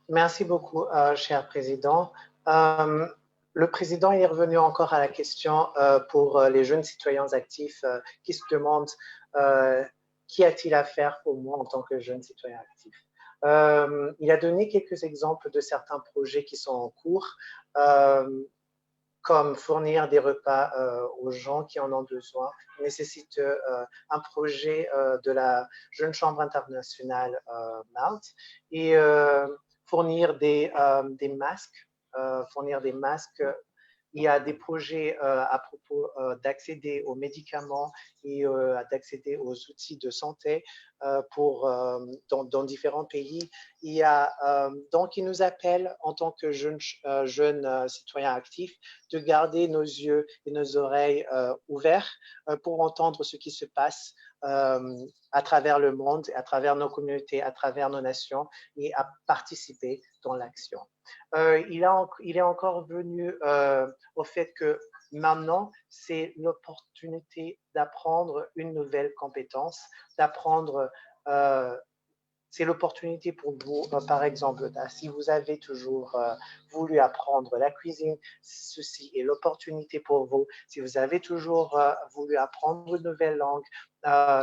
Merci beaucoup, cher président. Le président est revenu encore à la question pour les jeunes citoyens actifs qui se demandent qu'y a-t-il à faire pour moi en tant que jeune citoyen actif. Il a donné quelques exemples de certains projets qui sont en cours, comme fournir des repas aux gens qui en ont besoin, nécessite un projet de la Jeune Chambre internationale Malte, et fournir des masques, Il y a des projets à propos d'accéder aux médicaments et d'accéder aux outils de santé dans différents pays. Il y a donc il nous appelle en tant que jeunes citoyens actifs de garder nos yeux et nos oreilles ouverts pour entendre ce qui se passe à travers le monde, à travers nos communautés, à travers nos nations, et à participer dans l'action. Il est encore venu au fait que maintenant, c'est l'opportunité d'apprendre une nouvelle compétence, c'est l'opportunité pour vous, par exemple, si vous avez toujours voulu apprendre la cuisine, ceci est l'opportunité pour vous. Si vous avez toujours voulu apprendre une nouvelle langue,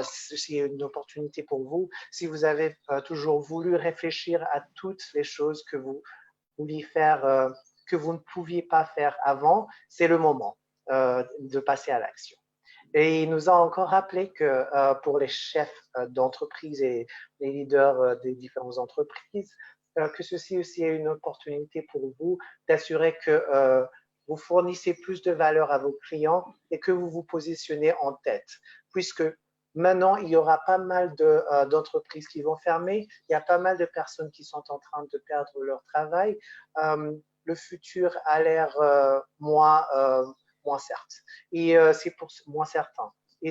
ceci est une opportunité pour vous. Si vous avez toujours voulu réfléchir à toutes les choses que vous vouliez faire, que vous ne pouviez pas faire avant, c'est le moment de passer à l'action. Et il nous a encore rappelé que pour les chefs d'entreprise et les leaders des différentes entreprises, que ceci aussi est une opportunité pour vous d'assurer que vous fournissez plus de valeur à vos clients et que vous vous positionnez en tête, puisque maintenant, il y aura pas mal d'entreprises qui vont fermer, il y a pas mal de personnes qui sont en train de perdre leur travail. Le futur a l'air moins certain. Et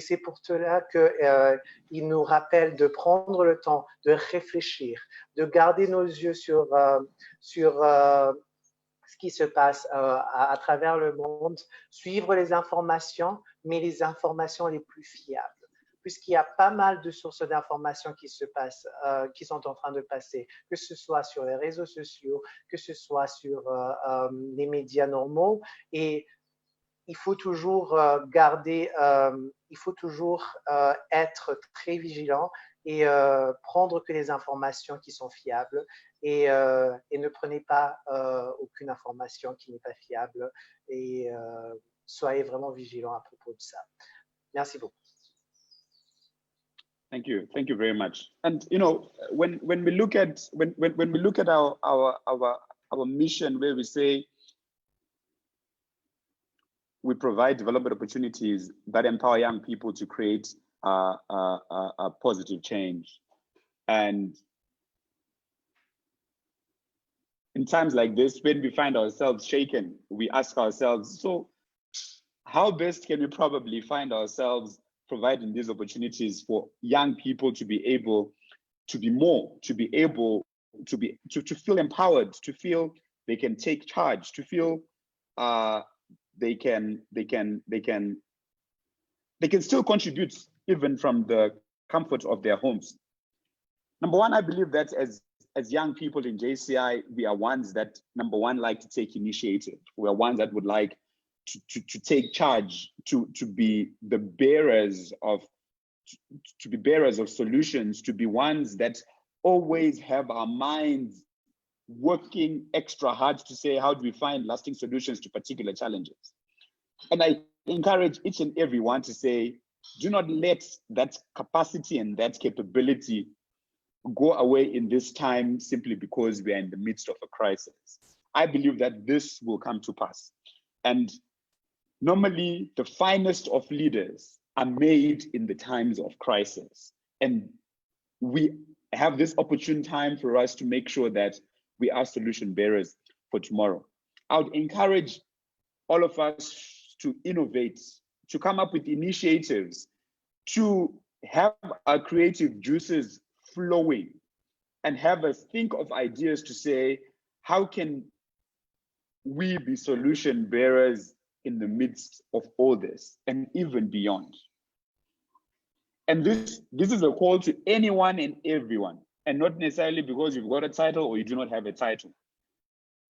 c'est pour cela qu'il nous rappelle de prendre le temps de réfléchir, de garder nos yeux sur ce qui se passe à travers le monde, suivre les informations, mais les informations les plus fiables. Puisqu'il y a pas mal de sources d'informations qui sont en train de passer, que ce soit sur les réseaux sociaux, que ce soit sur les médias normaux, et il faut toujours être très vigilant et prendre que les informations qui sont fiables et ne prenez pas aucune information qui n'est pas fiable, et soyez vraiment vigilant à propos de ça. Merci beaucoup. Thank you very much. And you know, when we look at our mission, where we say we provide development opportunities that empower young people to create a positive change, and in times like this, when we find ourselves shaken, we ask ourselves, so how best can we probably find ourselves providing these opportunities for young people to be able to be more, to be able to feel empowered, to feel they can take charge, to feel they can still contribute even from the comfort of their homes. Number one, I believe that as young people in JCI, we are ones that, number one, like to take initiative. We are ones that would like to take charge, to be the bearers of solutions, to be ones that always have our minds working extra hard to say, how do we find lasting solutions to particular challenges? And I encourage each and every one to say, do not let that capacity and that capability go away in this time simply because we are in the midst of a crisis. I believe that this will come to pass. And normally, the finest of leaders are made in the times of crisis. And we have this opportune time for us to make sure that we are solution bearers for tomorrow. I would encourage all of us to innovate, to come up with initiatives, to have our creative juices flowing, and have us think of ideas to say, how can we be solution bearers in the midst of all this and even beyond? And this is a call to anyone and everyone, and not necessarily because you've got a title or you do not have a title.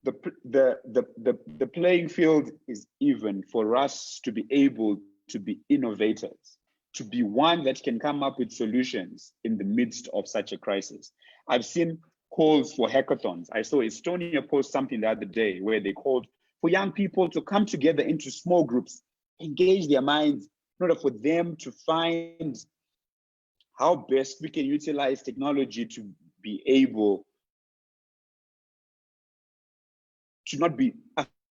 The playing field is even for us to be able to be innovators, to be one that can come up with solutions in the midst of such a crisis. I've seen calls for hackathons. I saw Estonia post something the other day where they called for young people to come together into small groups, engage their minds in order for them to find how best we can utilize technology to be able to not be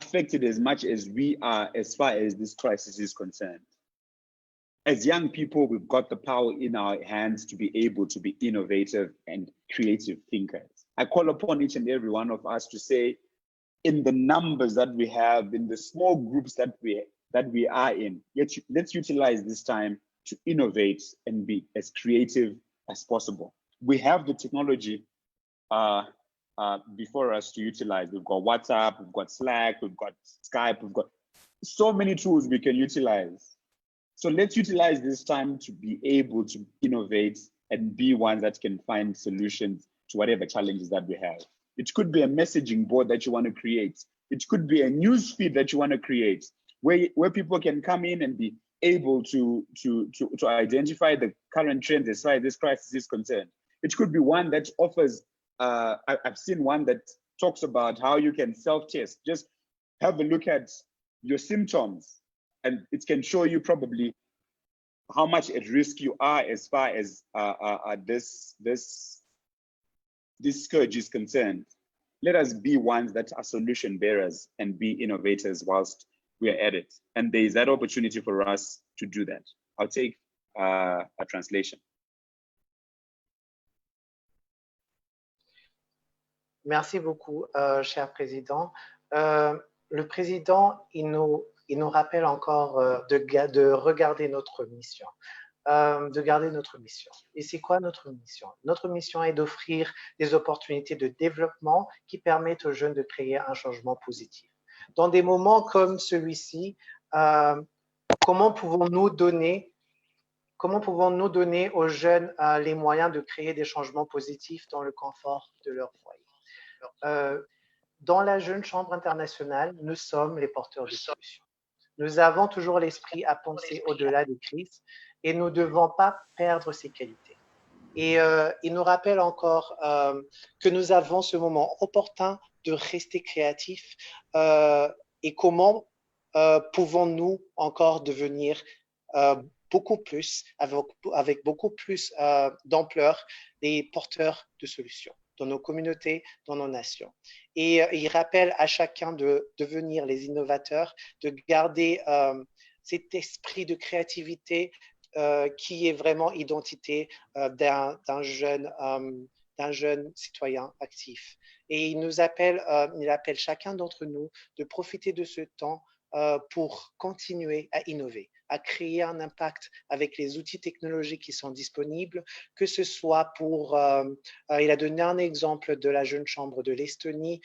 affected as much as we are as far as this crisis is concerned. As young people, we've got the power in our hands to be able to be innovative and creative thinkers. I call upon each and every one of us to say, in the numbers that we have, in the small groups that we are in, let's utilize this time to innovate and be as creative as possible. We have the technology before us to utilize. We've got WhatsApp, we've got Slack, we've got Skype, we've got so many tools we can utilize. So let's utilize this time to be able to innovate and be ones that can find solutions to whatever challenges that we have. It could be a messaging board that you want to create. It could be a news feed that you want to create, where people can come in and be able to identify the current trends as far as this crisis is concerned. It could be one that offers, I've seen one that talks about how you can self-test. Just have a look at your symptoms, and it can show you probably how much at risk you are as far as this scourge is concerned. Let us be ones that are solution bearers and be innovators whilst we are at it. And there is that opportunity for us to do that. I'll take a translation. Merci beaucoup, cher président. Le président, il nous rappelle encore de regarder notre mission. De garder notre mission. Et c'est quoi notre mission? Notre mission est d'offrir des opportunités de développement qui permettent aux jeunes de créer un changement positif. Dans des moments comme celui-ci, comment pouvons-nous donner aux jeunes les moyens de créer des changements positifs dans le confort de leur foyer? Dans la Jeune Chambre internationale, nous sommes les porteurs de solutions. Nous avons toujours l'esprit à penser au-delà des crises et nous ne devons pas perdre ces qualités. Et il nous rappelle encore que nous avons ce moment opportun de rester créatifs et comment pouvons-nous encore devenir beaucoup plus, avec beaucoup plus d'ampleur, des porteurs de solutions dans nos communautés, dans nos nations. Et il rappelle à chacun de devenir les innovateurs, de garder cet esprit de créativité qui est vraiment identité d'un jeune citoyen actif. Et il appelle chacun d'entre nous de profiter de ce temps pour continuer à innover, à créer un impact avec les outils technologiques qui sont disponibles, que ce soit pour, il a donné un exemple de la Jeune Chambre de l'Estonie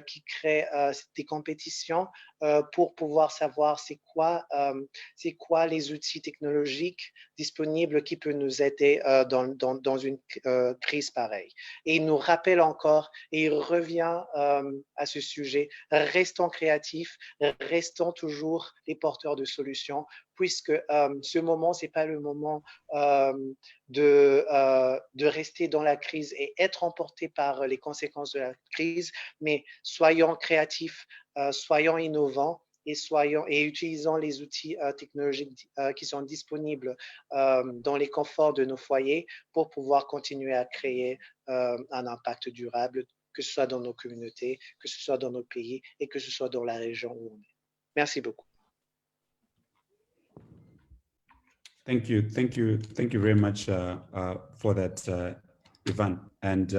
qui crée des compétitions pour pouvoir savoir c'est quoi les outils technologiques disponibles qui peuvent nous aider dans une crise pareille. Et il nous rappelle encore, et il revient à ce sujet, restons créatifs, restons toujours les porteurs de solutions, puisque ce moment, ce n'est pas le moment de rester dans la crise et être emporté par les conséquences de la crise, mais soyons créatifs, soyons innovants et utilisons les outils technologiques qui sont disponibles dans les conforts de nos foyers pour pouvoir continuer à créer un impact durable, que ce soit dans nos communautés, que ce soit dans nos pays et que ce soit dans la région où on est. Merci beaucoup. Thank you very much for that, Ivan. And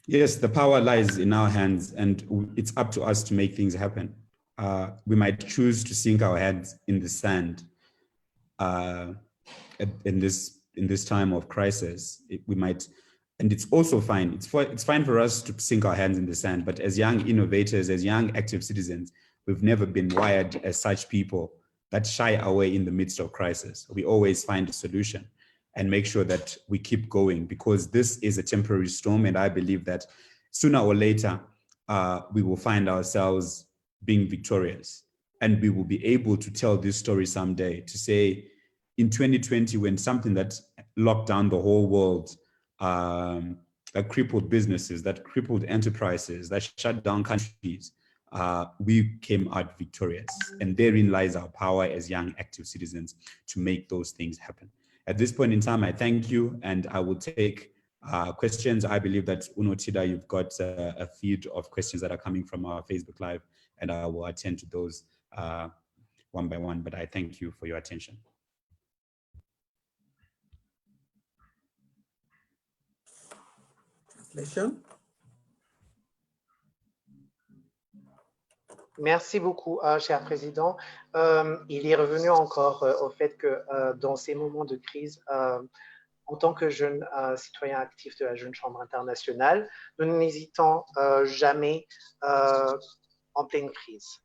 yes, the power lies in our hands, and it's up to us to make things happen. We might choose to sink our heads in the sand in this time of crisis. We might, and it's also fine. It's fine for us to sink our hands in the sand. But as young innovators, as young active citizens, we've never been wired as such people that shy away in the midst of crisis. We always find a solution and make sure that we keep going, because this is a temporary storm. And I believe that sooner or later, we will find ourselves being victorious, and we will be able to tell this story someday, to say in 2020, when something that locked down the whole world, that crippled businesses, that crippled enterprises, that shut down countries, we came out victorious. And therein lies our power as young active citizens to make those things happen. At this point in time, I thank you, and I will take questions. I believe that Unotida, you've got a feed of questions that are coming from our Facebook Live, and I will attend to those one by one, but I thank you for your attention. Translation. Merci beaucoup, cher Président. Il est revenu encore au fait que dans ces moments de crise, en tant que jeune citoyen actif de la Jeune Chambre internationale, nous n'hésitons jamais en pleine crise.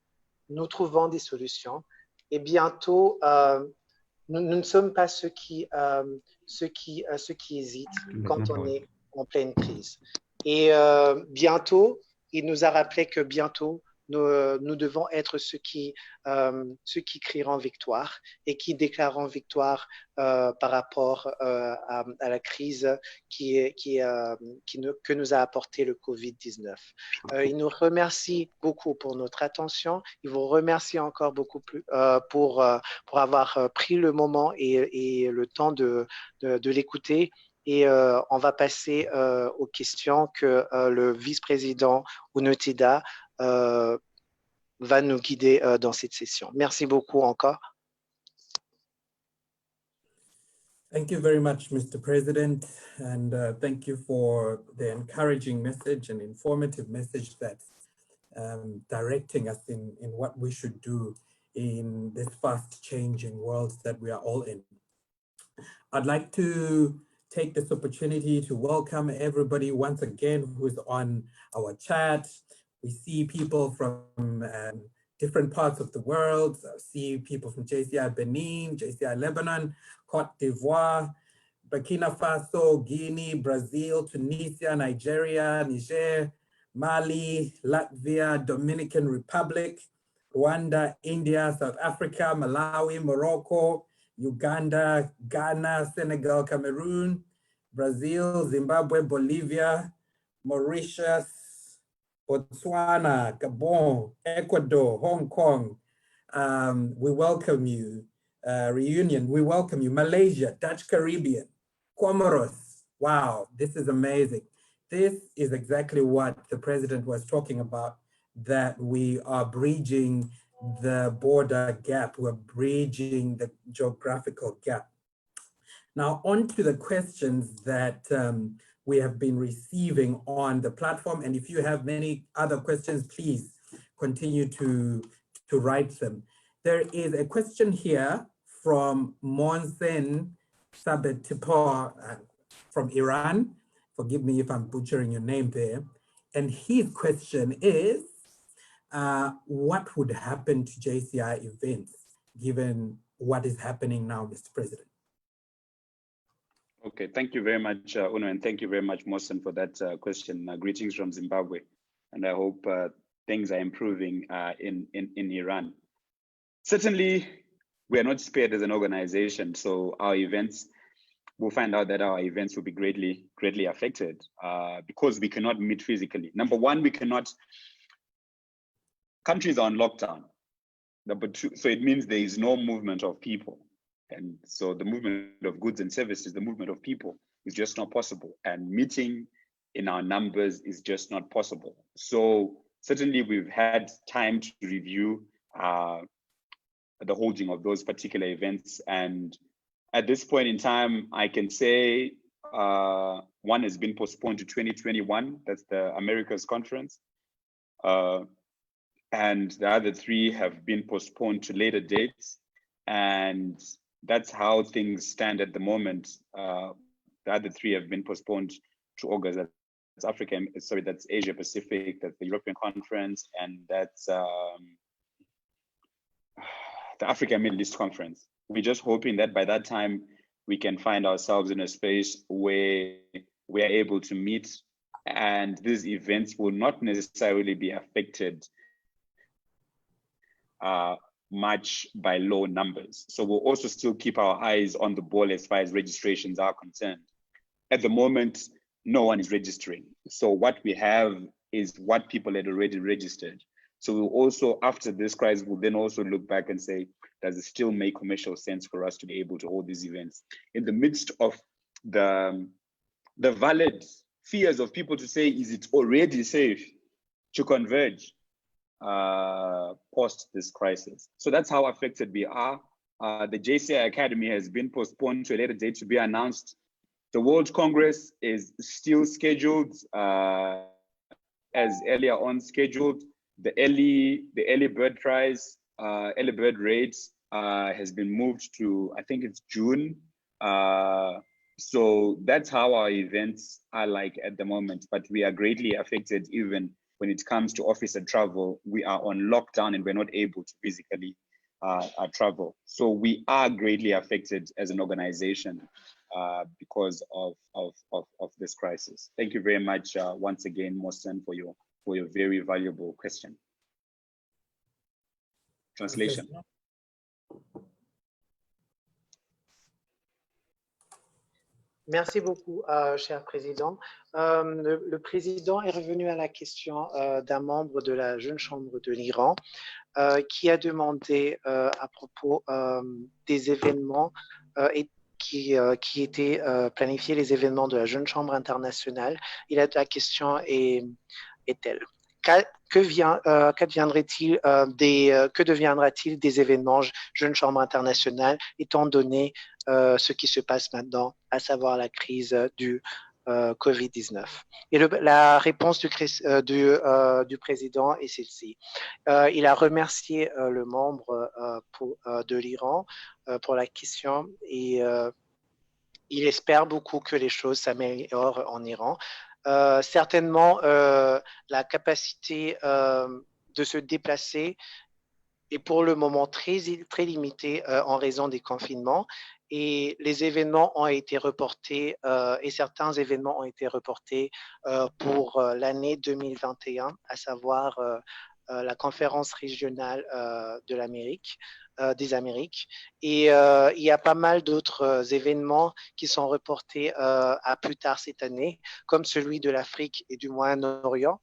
Nous trouvons des solutions et bientôt, nous ne sommes pas ceux qui hésitent quand on est en pleine crise. Et bientôt, il nous a rappelé que bientôt, nous devons être ceux qui crieront victoire et qui déclareront victoire par rapport à la crise que nous a apporté le Covid-19. Il nous remercie beaucoup pour notre attention. Il vous remercie encore beaucoup plus pour avoir pris le moment et le temps de l'écouter. Et on va passer aux questions que le vice-président Unotida va nous guider dans cette session. Merci beaucoup encore. Thank you very much, Mr. President, and thank you for the encouraging message and informative message that's directing us in what we should do in this fast-changing world that we are all in. I'd like to take this opportunity to welcome everybody once again who's on our chat. We see people from different parts of the world. I see people from JCI Benin, JCI Lebanon, Cote d'Ivoire, Burkina Faso, Guinea, Brazil, Tunisia, Nigeria, Niger, Mali, Latvia, Dominican Republic, Rwanda, India, South Africa, Malawi, Morocco, Uganda, Ghana, Senegal, Cameroon, Brazil, Zimbabwe, Bolivia, Mauritius, Botswana, Gabon, Ecuador, Hong Kong. We welcome you. Reunion, we welcome you. Malaysia, Dutch Caribbean, Comoros. Wow, this is amazing. This is exactly what the president was talking about, that we are bridging the border gap. We're bridging the geographical gap. Now, on to the questions that we have been receiving on the platform. And if you have many other questions, please continue to write them. There is a question here from Monsen Sabetipor from Iran. Forgive me if I'm butchering your name there. And his question is, what would happen to JCI events given what is happening now, Mr. President? Okay, thank you very much, Uno, and thank you very much, Mohsen, for that question. Greetings from Zimbabwe, and I hope things are improving in Iran. Certainly, we are not spared as an organization, so our events, we'll find out that our events will be greatly affected because we cannot meet physically. Number one, we cannot, countries are on lockdown. Number two, so it means there is no movement of people. And so the movement of goods and services, the movement of people is just not possible. And meeting in our numbers is just not possible. So certainly we've had time to review the holding of those particular events. And at this point in time, I can say one has been postponed to 2021. That's the Americas Conference. And the other three have been postponed to later dates. And that's how things stand at the moment. The other three have been postponed to August. That's Africa, sorry, that's Asia Pacific, that's the European Conference, and that's the Africa Middle East Conference. We're just hoping that by that time, we can find ourselves in a space where we are able to meet, and these events will not necessarily be affected much by low numbers. So we'll also still keep our eyes on the ball as far as registrations are concerned. At the moment, no one is registering. So what we have is what people had already registered. So we'll also, after this crisis, we'll then also look back and say, does it still make commercial sense for us to be able to hold these events? In the midst of the valid fears of people to say, is it already safe to converge post this crisis? So that's how affected we are. The JCI Academy has been postponed to a later date to be announced. The World Congress is still scheduled as earlier on scheduled. The early bird prize, early bird rates has been moved to, I think it's June. So that's how our events are like at the moment, but we are greatly affected even when it comes to officer travel. We are on lockdown and we're not able to physically travel. So we are greatly affected as an organization because of this crisis. Thank you very much once again, Mohsen, for your very valuable question. Translation. Merci beaucoup, cher président. Le président est revenu à la question d'un membre de la Jeune Chambre de l'Iran qui a demandé à propos des événements qui étaient planifiés, les événements de la Jeune Chambre internationale. La question est telle. Que deviendra-t-il des événements Jeune Chambre internationale étant donné ce qui se passe maintenant, à savoir la crise du Covid-19? Et la réponse du président est celle-ci. Il a remercié le membre de l'Iran pour la question et il espère beaucoup que les choses s'améliorent en Iran. Certainement, la capacité de se déplacer est pour le moment très limitée en raison des confinements et les événements ont été reportés et certains événements ont été reportés pour l'année 2021, à savoir la conférence régionale de l'Amérique, des Amériques. Et il y a pas mal d'autres événements qui sont reportés à plus tard cette année, comme celui de l'Afrique et du Moyen-Orient.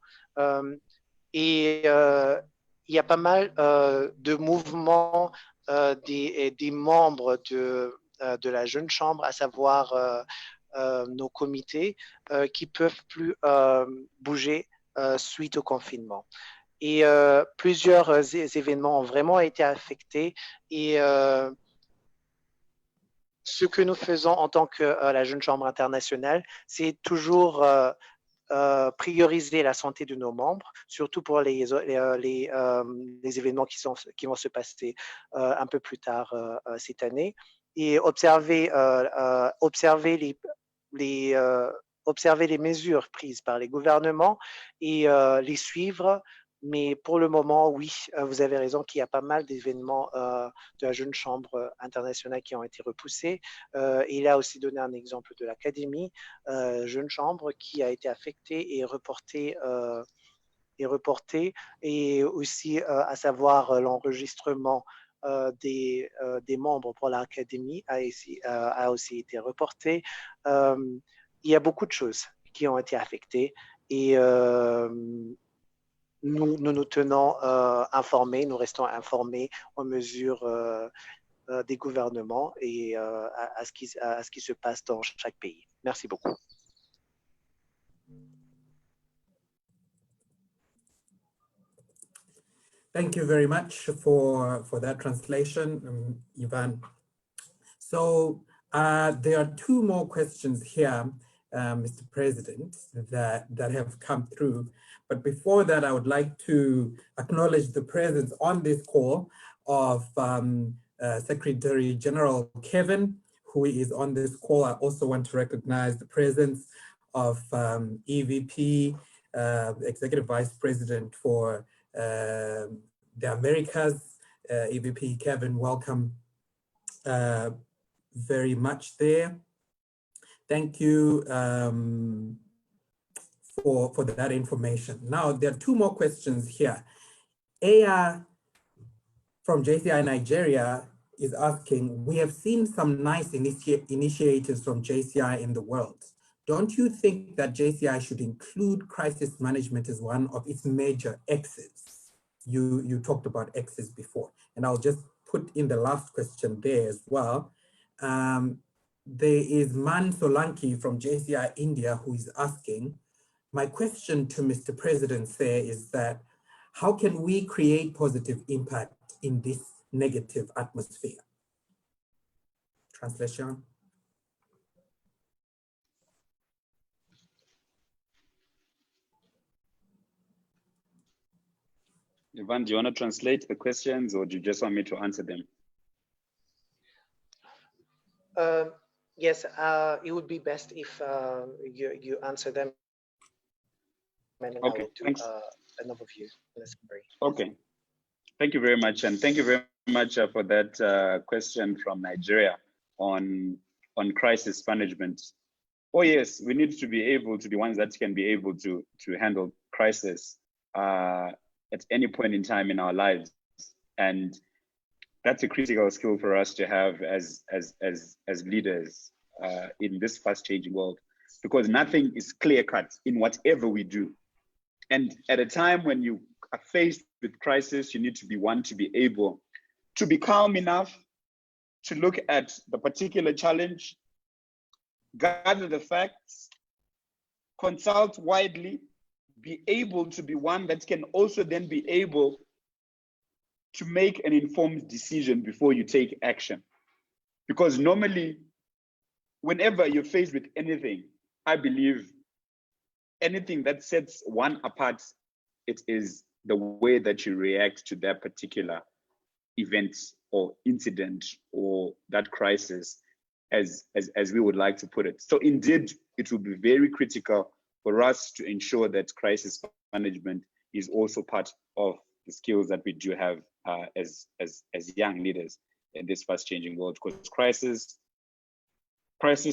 Et il y a pas mal de mouvements des membres de la Jeune Chambre, à savoir nos comités, qui ne peuvent plus bouger suite au confinement. Et plusieurs événements ont vraiment été affectés et ce que nous faisons en tant que la Jeune Chambre internationale, c'est toujours prioriser la santé de nos membres, surtout pour les événements qui vont se passer un peu plus tard cette année, et observer les mesures prises par les gouvernements et les suivre. Mais pour le moment, oui, vous avez raison qu'il y a pas mal d'événements de la Jeune Chambre internationale qui ont été repoussés. Il a aussi donné un exemple de l'Académie Jeune Chambre qui a été affectée et reportée. Et aussi à savoir l'enregistrement des membres pour l'Académie a aussi été reporté. Il y a beaucoup de choses qui ont été affectées et nous tenons informés, nous restons informés aux mesures des gouvernements et à ce qui se passe dans chaque pays. Merci beaucoup. Thank you very much for that translation, Ivan. So there are two more questions here, Mr. President, that have come through. But before that, I would like to acknowledge the presence on this call of Secretary General Kevin, who is on this call. I also want to recognize the presence of EVP, Executive Vice President for the Americas, EVP Kevin, welcome very much there. Thank you for that information. Now, there are two more questions here. Aya from JCI Nigeria is asking, we have seen some nice initiatives from JCI in the world. Don't you think that JCI should include crisis management as one of its major X's? You talked about X's before, and I'll just put in the last question there as well. There is Man Solanki from JCI India who is asking, my question to Mr. President there is that, how can we create positive impact in this negative atmosphere? Translation. Ivan, do you want to translate the questions or do you just want me to answer them? Yes, it would be best if you answer them. And okay, I will do an overview. Okay, thank you very much. And thank you very much for that question from Nigeria on crisis management. Oh yes, we need to be able to be ones that can be able to handle crisis at any point in time in our lives. And that's a critical skill for us to have as leaders in this fast changing world, because nothing is clear cut in whatever we do. And at a time when you are faced with crisis, you need to be one to be able to be calm enough to look at the particular challenge, gather the facts, consult widely, be able to be one that can also then be able to make an informed decision before you take action. Because normally, whenever you're faced with anything, I believe anything that sets one apart, it is the way that you react to that particular event or incident or that crisis, as we would like to put it. So indeed, it will be very critical for us to ensure that crisis management is also part of the skills that we do have as young leaders in this fast changing world, because crisis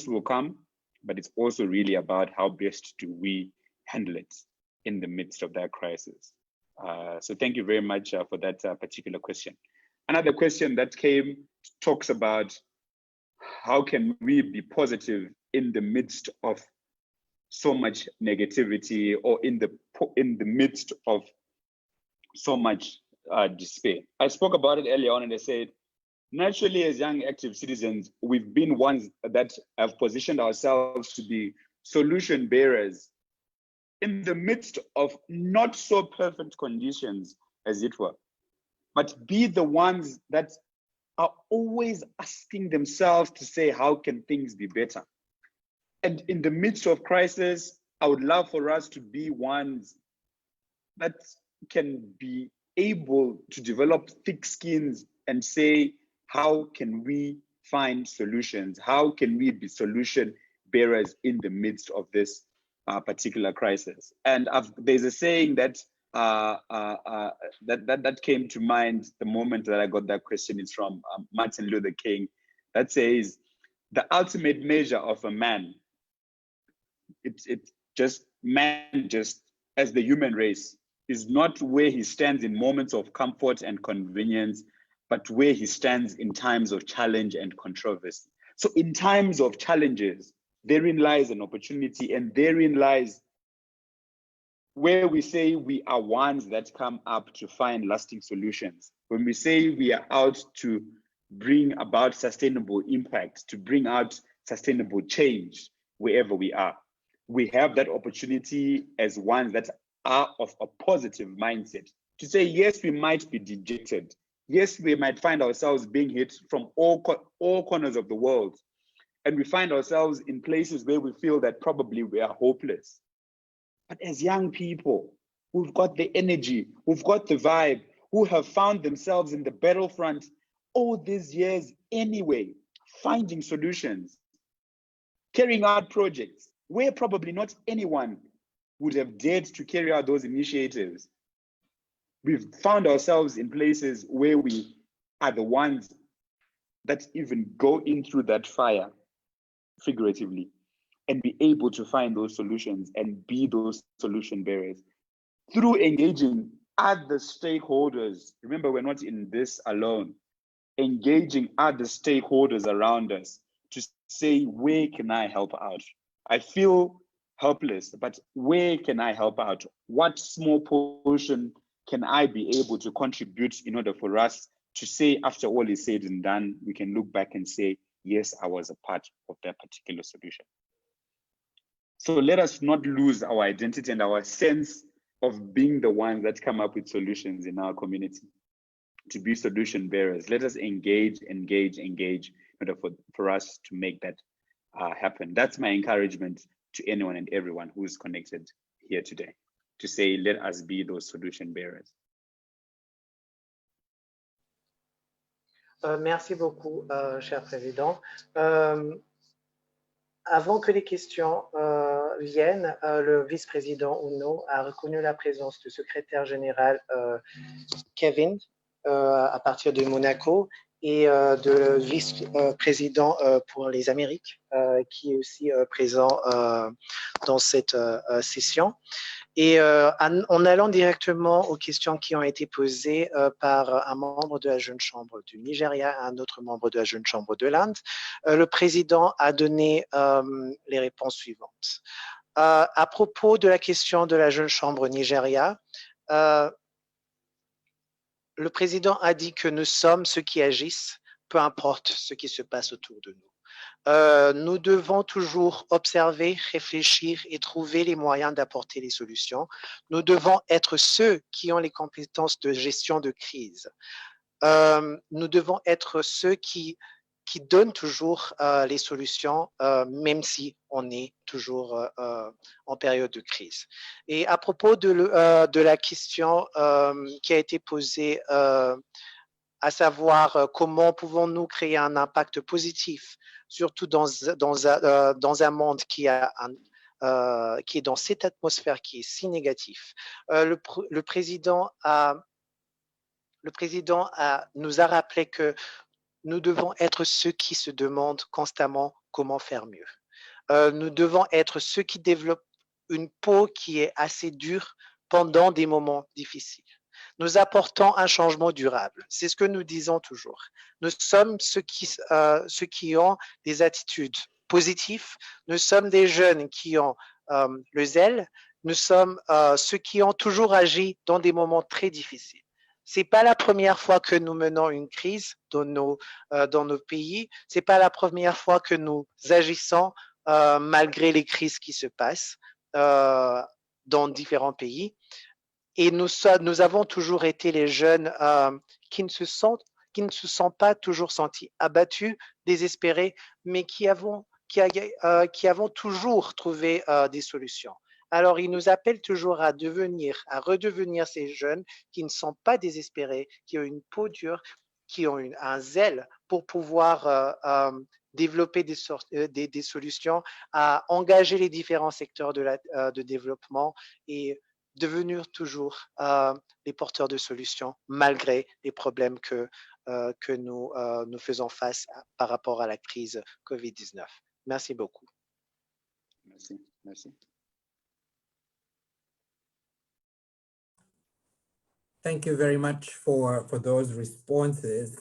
will come, but it's also really about how best do we handle it in the midst of that crisis. So thank you very much for that particular question. Another question that came talks about how can we be positive in the midst of so much negativity, or in the midst of so much despair. I spoke about it earlier on and I said, naturally, as young active citizens, we've been ones that have positioned ourselves to be solution bearers in the midst of not so perfect conditions, as it were, but be the ones that are always asking themselves to say, how can things be better? And in the midst of crisis, I would love for us to be ones that can be able to develop thick skins and say, how can we find solutions? How can we be solution bearers in the midst of this particular crisis? And there's a saying that that came to mind the moment that I got that question. It's from Martin Luther King, that says, the ultimate measure of a man, it's just man, just as the human race, is not where he stands in moments of comfort and convenience, but where he stands in times of challenge and controversy. So in times of challenges, therein lies an opportunity, and therein lies where we say we are ones that come up to find lasting solutions. When we say we are out to bring about sustainable impact, to bring out sustainable change wherever we are, we have that opportunity as ones that are of a positive mindset to say, yes, we might be dejected. Yes, we might find ourselves being hit from all corners of the world. And we find ourselves in places where we feel that probably we are hopeless. But as young people, who've got the energy, who've got the vibe, who have found themselves in the battlefront all these years anyway, finding solutions, carrying out projects where probably not anyone would have dared to carry out those initiatives. We've found ourselves in places where we are the ones that even go in through that fire, figuratively, and be able to find those solutions and be those solution bearers through engaging other stakeholders. Remember, we're not in this alone. Engaging other stakeholders around us to say, where can I help out? I feel helpless, but where can I help out? What small portion can I be able to contribute in order for us to say, after all is said and done, we can look back and say, yes, I was a part of that particular solution. So let us not lose our identity and our sense of being the ones that come up with solutions in our community, to be solution bearers. Let us engage in order for us to make that happen. That's my encouragement to anyone and everyone who is connected here today, to say, let us be those solution bearers. Merci beaucoup, cher Président. Avant que les questions viennent, le vice-président Uno a reconnu la présence du secrétaire général Kevin à partir de Monaco et de vice-président pour les Amériques qui est aussi présent dans cette session. Et en allant directement aux questions qui ont été posées par un membre de la Jeune Chambre du Nigeria et un autre membre de la Jeune Chambre de l'Inde, le président a donné les réponses suivantes. À propos de la question de la Jeune Chambre Nigeria, le président a dit que nous sommes ceux qui agissent, peu importe ce qui se passe autour de nous. Nous devons toujours observer, réfléchir et trouver les moyens d'apporter les solutions. Nous devons être ceux qui ont les compétences de gestion de crise. Nous devons être ceux qui donnent toujours les solutions, même si on est toujours en période de crise. Et à propos de la question qui a été posée, à savoir comment pouvons-nous créer un impact positif, surtout dans un monde qui est dans cette atmosphère qui est si négative. Le président nous a rappelé que nous devons être ceux qui se demandent constamment comment faire mieux. Nous devons être ceux qui développent une peau qui est assez dure pendant des moments difficiles. Nous apportons un changement durable. C'est ce que nous disons toujours. Nous sommes ceux qui ont des attitudes positives. Nous sommes des jeunes qui ont le zèle. Nous sommes ceux qui ont toujours agi dans des moments très difficiles. C'est pas la première fois que nous menons une crise dans nos pays. C'est pas la première fois que nous agissons malgré les crises qui se passent dans différents pays. Et nous avons toujours été les jeunes qui ne se sont pas toujours sentis abattus, désespérés, mais qui avons toujours trouvé des solutions. Alors, il nous appelle toujours à redevenir ces jeunes qui ne sont pas désespérés, qui ont une peau dure, qui ont un zèle pour pouvoir développer des solutions, à engager les différents secteurs de développement et devenir toujours les porteurs de solutions malgré les problèmes que nous faisons face par rapport à la crise COVID-19. Merci beaucoup. Merci, merci. Thank you very much for those responses.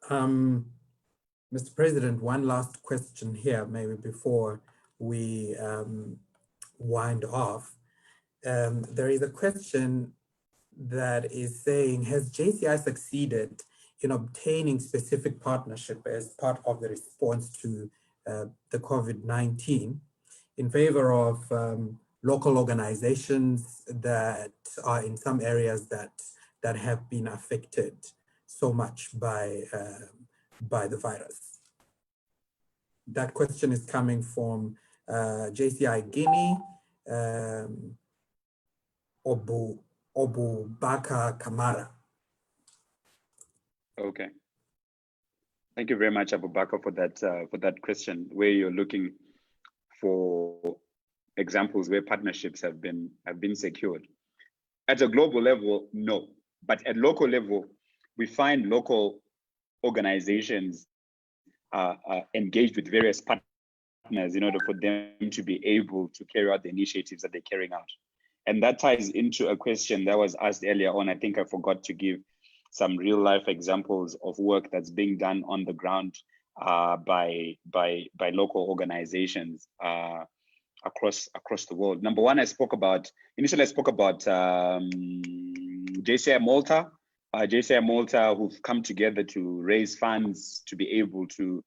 Mr. President, one last question here, maybe before we wind off. There is a question that is saying, has JCI succeeded in obtaining specific partnership as part of the response to the COVID-19 in favor of local organizations that are in some areas that have been affected so much by the virus? That question is coming from JCI Guinea, Obubaka Kamara. Okay. Thank you very much, Abubakar, for that question, where you're looking for examples where partnerships have been secured. At a global level, no. But at local level, we find local organizations engaged with various partners in order for them to be able to carry out the initiatives that they're carrying out. And that ties into a question that was asked earlier on. I think I forgot to give some real life examples of work that's being done on the ground by local organizations across the world. Number one, initially I spoke about JCI Malta. JCI Malta, who've come together to raise funds to be able to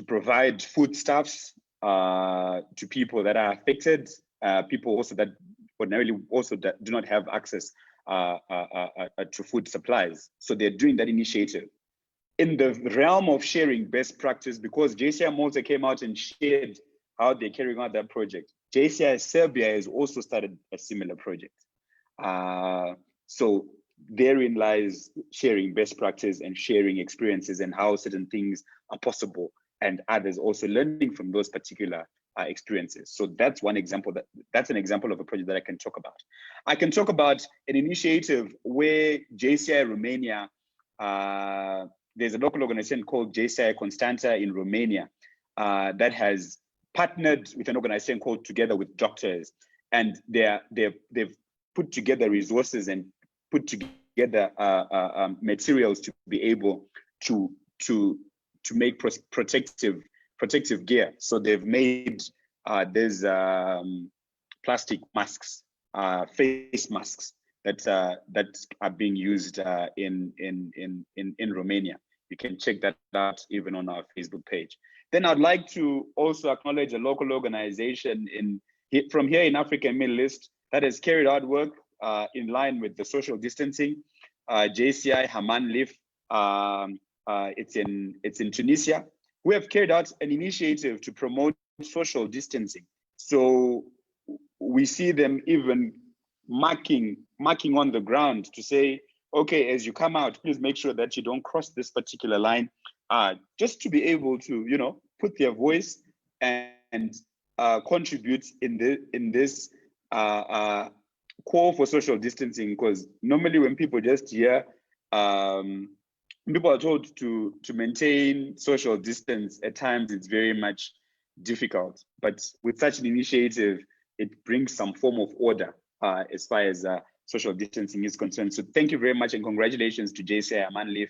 provide foodstuffs to people that are affected, people also that ordinarily also do not have access to food supplies. So they're doing that initiative. In the realm of sharing best practice, because JCI Malta came out and shared how they're carrying out that project, JCI Serbia has also started a similar project. So therein lies sharing best practice and sharing experiences and how certain things are possible, and others also learning from those particular experiences. So that's one example. That's an example of a project that I can talk about. I can talk about an initiative where JCI Romania, there's a local organization called JCI Constanta in Romania that has partnered with an organization called Together with Doctors, and they've put together resources and put together materials to be able to make protective gear. So they've made there's plastic masks, face masks that are being used in Romania. You can check that out even on our Facebook page. Then I'd like to also acknowledge a local organization from here in Africa and Middle East that has carried out work in line with the social distancing. JCI Haman Leaf, it's in Tunisia. We have carried out an initiative to promote social distancing. So we see them even marking on the ground to say, okay, as you come out, please make sure that you don't cross this particular line, just to be able to, put their voice and contribute in this call for social distancing. Because normally when people just hear, people are told to maintain social distance, at times it's very much difficult. But with such an initiative, it brings some form of order as far as social distancing is concerned. So thank you very much, and congratulations to JCI Haman Leaf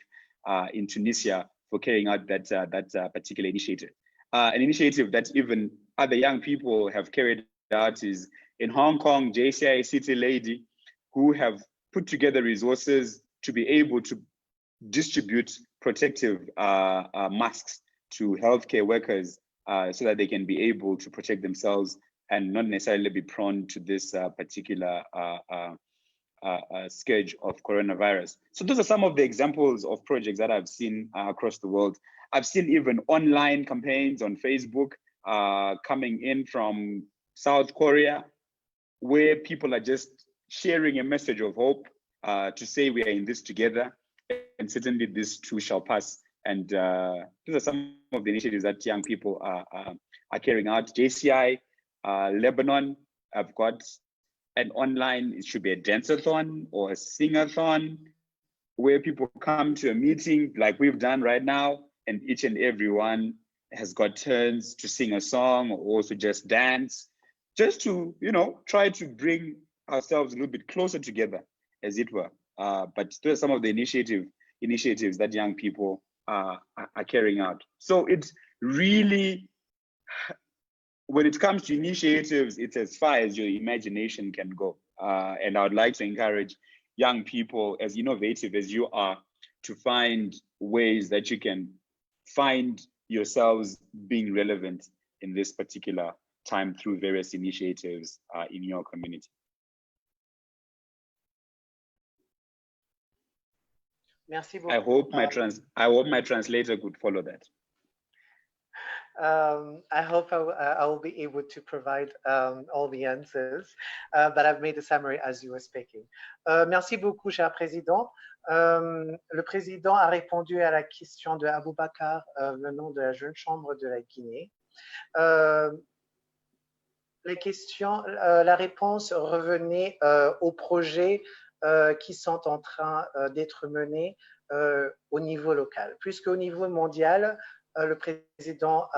in Tunisia for carrying out that particular initiative. An initiative that even other young people have carried out is in Hong Kong, JCI City Lady, who have put together resources to be able to distribute protective masks to healthcare workers so that they can be able to protect themselves and not necessarily be prone to this particular scourge of coronavirus. So those are some of the examples of projects that I've seen across the world. I've seen even online campaigns on Facebook coming in from South Korea, where people are just sharing a message of hope to say we are in this together, and certainly this too shall pass. And these are some of the initiatives that young people are carrying out. JCI Lebanon, I've got an online, it should be a dance-a-thon or a sing-a-thon, where people come to a meeting like we've done right now, and each and every one has got turns to sing a song or also just dance, just to, you know, try to bring ourselves a little bit closer together, as it were. But those are some of the initiatives that young people are carrying out. So it's really, when it comes to initiatives, it's as far as your imagination can go. And I would like to encourage young people, as innovative as you are, to find ways that you can find yourselves being relevant in this particular time through various initiatives in your community. Merci beaucoup. I hope my translator could follow that. I hope I will be able to provide all the answers, but I've made a summary as you were speaking. Merci beaucoup, cher président. Le président a répondu à la question de Aboubakar venant de la Jeune Chambre de la Guinée. La réponse revenait aux projets qui sont en train d'être menés au niveau local. Puisqu'au niveau mondial, le président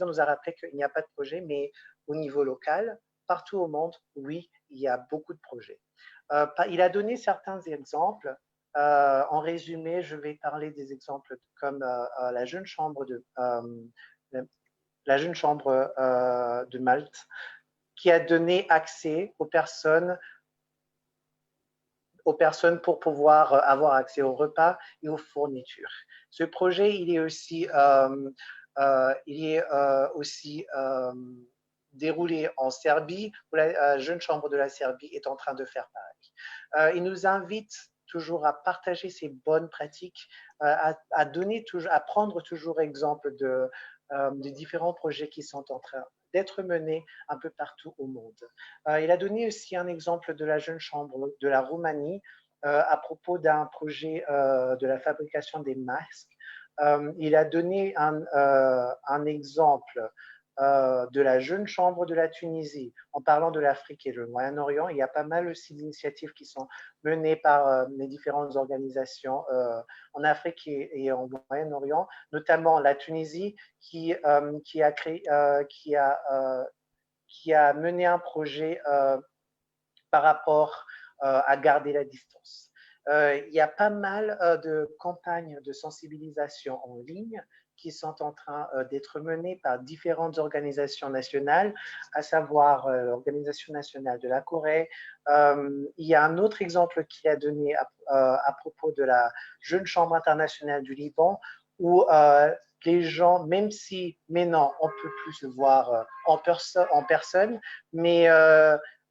nous a rappelé qu'il n'y a pas de projet, mais au niveau local, partout au monde, oui, il y a beaucoup de projets. Il a donné certains exemples. En résumé, je vais parler des exemples comme la Jeune Chambre de Malte, qui a donné accès aux personnes pour pouvoir avoir accès aux repas et aux fournitures. Ce projet, il est aussi déroulé en Serbie, où la Jeune Chambre de la Serbie est en train de faire pareil. Il nous invite toujours à partager ces bonnes pratiques, à prendre toujours exemple de différents projets qui sont en train d'être menés un peu partout au monde. Il a donné aussi un exemple de la Jeune Chambre de la Roumanie à propos d'un projet de la fabrication des masques. Il a donné un exemple de la Jeune Chambre de la Tunisie en parlant de l'Afrique et le Moyen-Orient. Il y a pas mal aussi d'initiatives qui sont menées par les différentes organisations en Afrique et en Moyen-Orient, notamment la Tunisie qui a mené un projet par rapport à garder la distance. Il y a pas mal de campagnes de sensibilisation en ligne qui sont en train d'être menées par différentes organisations nationales, à savoir l'Organisation nationale de la Corée. Il y a un autre exemple qui a donné à propos de la Jeune Chambre internationale du Liban, où les gens, même si maintenant on ne peut plus se voir en personne, mais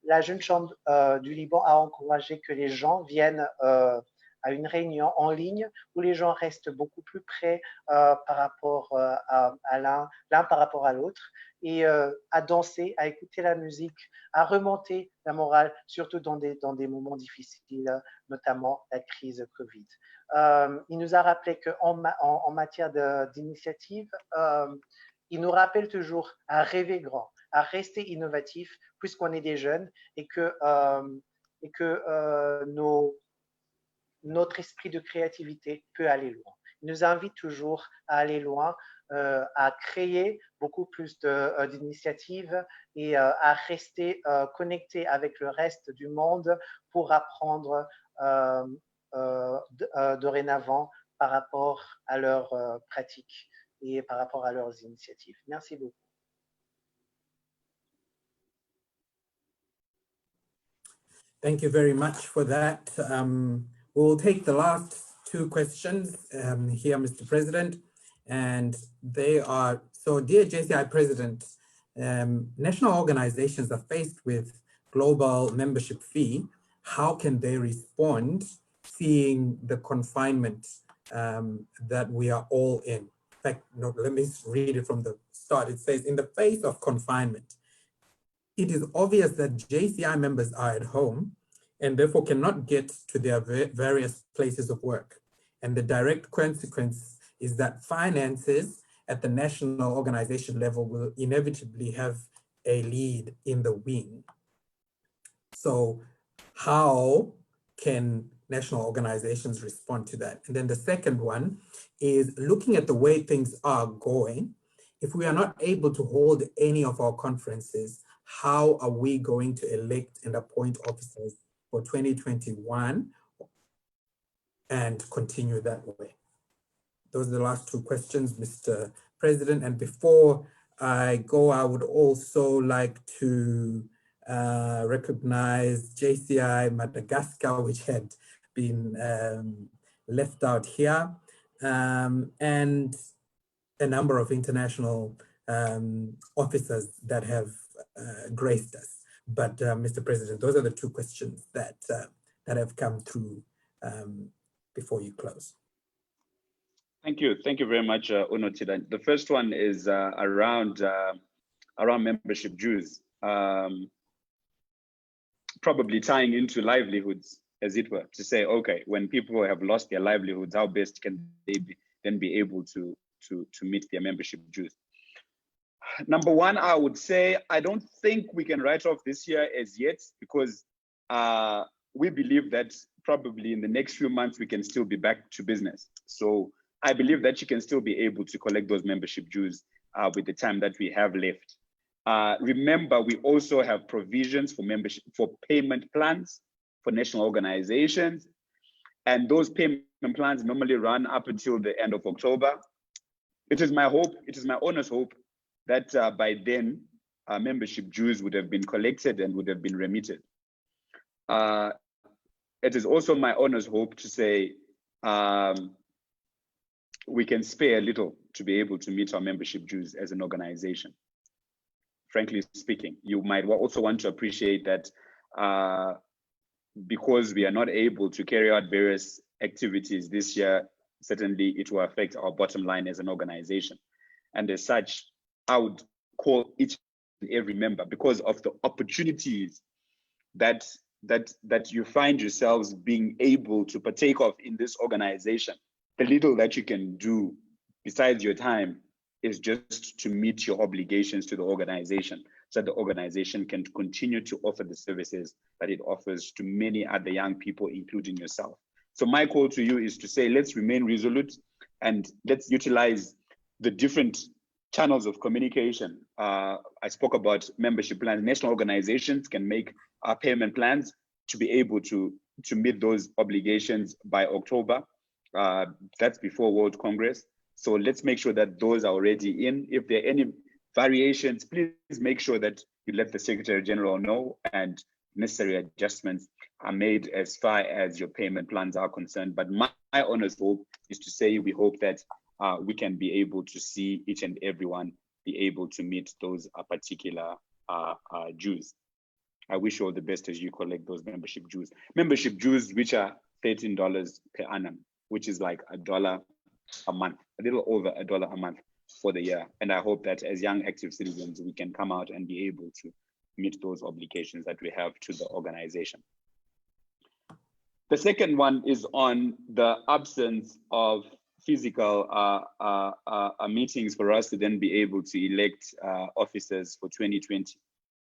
la Jeune Chambre du Liban a encouragé que les gens viennent à une réunion en ligne où les gens restent beaucoup plus près par rapport à l'un par rapport à l'autre, et à danser, à écouter la musique, à remonter la morale, surtout dans des moments difficiles, notamment la crise Covid. Il nous a rappelé qu'en matière d'initiative, il nous rappelle toujours à rêver grand, à rester innovatif, puisqu'on est des jeunes et que notre esprit de créativité peut aller loin. Il nous invite toujours à aller loin, à créer beaucoup plus d'initiatives et à rester connecté avec le reste du monde pour apprendre dorénavant par rapport à leurs pratiques et par rapport à leurs initiatives. Merci beaucoup. Thank you very much for that. We'll take the last two questions here, Mr. President, and they are, so dear JCI President, national organizations are faced with global membership fee. How can they respond seeing the confinement that we are all in? In fact, no, let me read it from the start. It says, in the face of confinement, it is obvious that JCI members are at home and therefore cannot get to their various places of work. And the direct consequence is that finances at the national organization level will inevitably have a lead in the wing. So how can national organizations respond to that? And then the second one is looking at the way things are going. If we are not able to hold any of our conferences, how are we going to elect and appoint officers for 2021 and continue that way? Those are the last two questions, Mr. President. And before I go, I would also like to recognize JCI Madagascar, which had been left out here, and a number of international officers that have graced us. But Mr. President, those are the two questions that that have come through before you close. Thank you very much, Unotila. The first one is around membership dues, probably tying into livelihoods, as it were, to say, okay, when people have lost their livelihoods, how best can they then be able to meet their membership dues? Number one, I would say, I don't think we can write off this year as yet, because we believe that probably in the next few months, we can still be back to business. So I believe that you can still be able to collect those membership dues with the time that we have left. Remember, we also have provisions for membership, for payment plans for national organizations. And those payment plans normally run up until the end of October. It is my hope, it is my honest hope that by then, membership dues would have been collected and would have been remitted. It is also my honest hope to say, we can spare a little to be able to meet our membership dues as an organization. Frankly speaking, you might also want to appreciate that because we are not able to carry out various activities this year, certainly it will affect our bottom line as an organization. And as such, I would call each and every member, because of the opportunities that you find yourselves being able to partake of in this organization. The little that you can do besides your time is just to meet your obligations to the organization, so that the organization can continue to offer the services that it offers to many other young people, including yourself. So my call to you is to say, let's remain resolute and let's utilize the different channels of communication. I spoke about membership plans. National organizations can make payment plans to be able to meet those obligations by October. That's before World Congress. So let's make sure that those are already in. If there are any variations, please make sure that you let the Secretary General know and necessary adjustments are made as far as your payment plans are concerned. But my honest hope is to say, we hope that we can be able to see each and everyone be able to meet those particular dues. I wish you all the best as you collect those membership dues. Membership dues, which are $13 per annum, which is like $1 a month, a little over $1 a month for the year. And I hope that as young active citizens, we can come out and be able to meet those obligations that we have to the organization. The second one is on the absence of physical meetings for us to then be able to elect officers for 2020.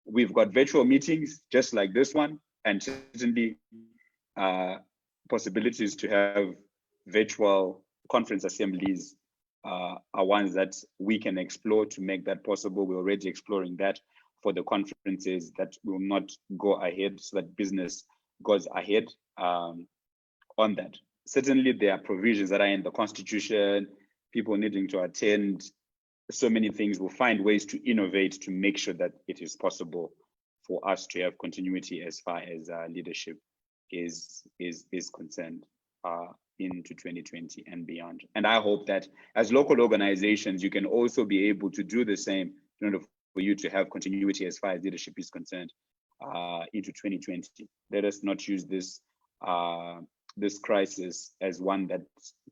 We've got virtual meetings just like this one, and certainly possibilities to have virtual conference assemblies are ones that we can explore to make that possible. We're already exploring that for the conferences that will not go ahead, so that business goes ahead on that. Certainly there are provisions that are in the Constitution, people needing to attend, so many things. We'll find ways to innovate to make sure that it is possible for us to have continuity as far as leadership is concerned into 2020 and beyond. And I hope that as local organizations, you can also be able to do the same in order for you to have continuity as far as leadership is concerned into 2020. Let us not use this this crisis as one that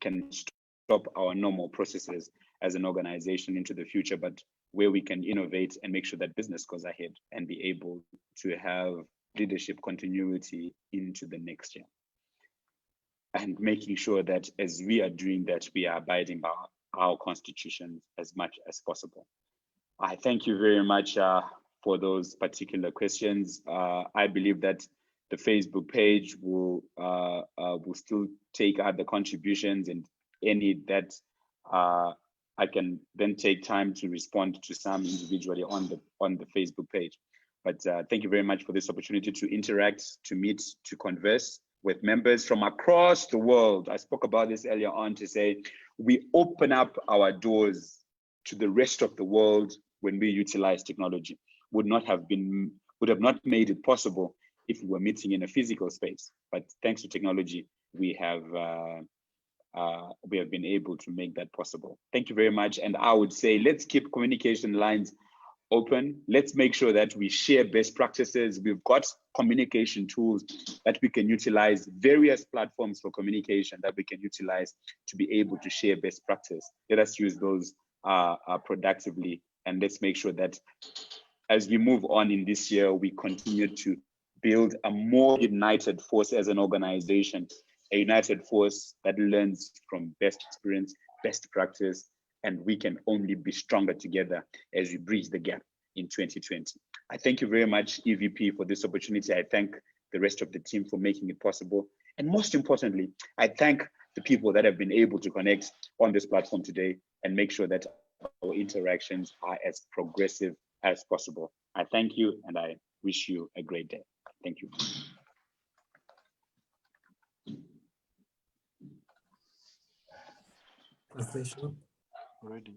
can stop our normal processes as an organization into the future, but where we can innovate and make sure that business goes ahead and be able to have leadership continuity into the next year. And making sure that as we are doing that, we are abiding by our constitution as much as possible. I thank you very much for those particular questions. I believe that the Facebook page will still take other contributions, and any that I can then take time to respond to some individually on the Facebook page. But thank you very much for this opportunity to interact, to meet, to converse with members from across the world. I spoke about this earlier on to say we open up our doors to the rest of the world when we utilize technology. Would have not made it possible if we were meeting in a physical space. But thanks to technology, we have been able to make that possible. Thank you very much. And I would say, let's keep communication lines open. Let's make sure that we share best practices. We've got communication tools that we can utilize, various platforms for communication that we can utilize to be able to share best practice. Let us use those productively, and let's make sure that as we move on in this year, we continue to build a more united force as an organization, a united force that learns from best experience, best practice, and we can only be stronger together as we bridge the gap in 2020. I thank you very much, EVP, for this opportunity. I thank the rest of the team for making it possible. And most importantly, I thank the people that have been able to connect on this platform today and make sure that our interactions are as progressive as possible. I thank you, and I wish you a great day. Thank you. Translation. Ready.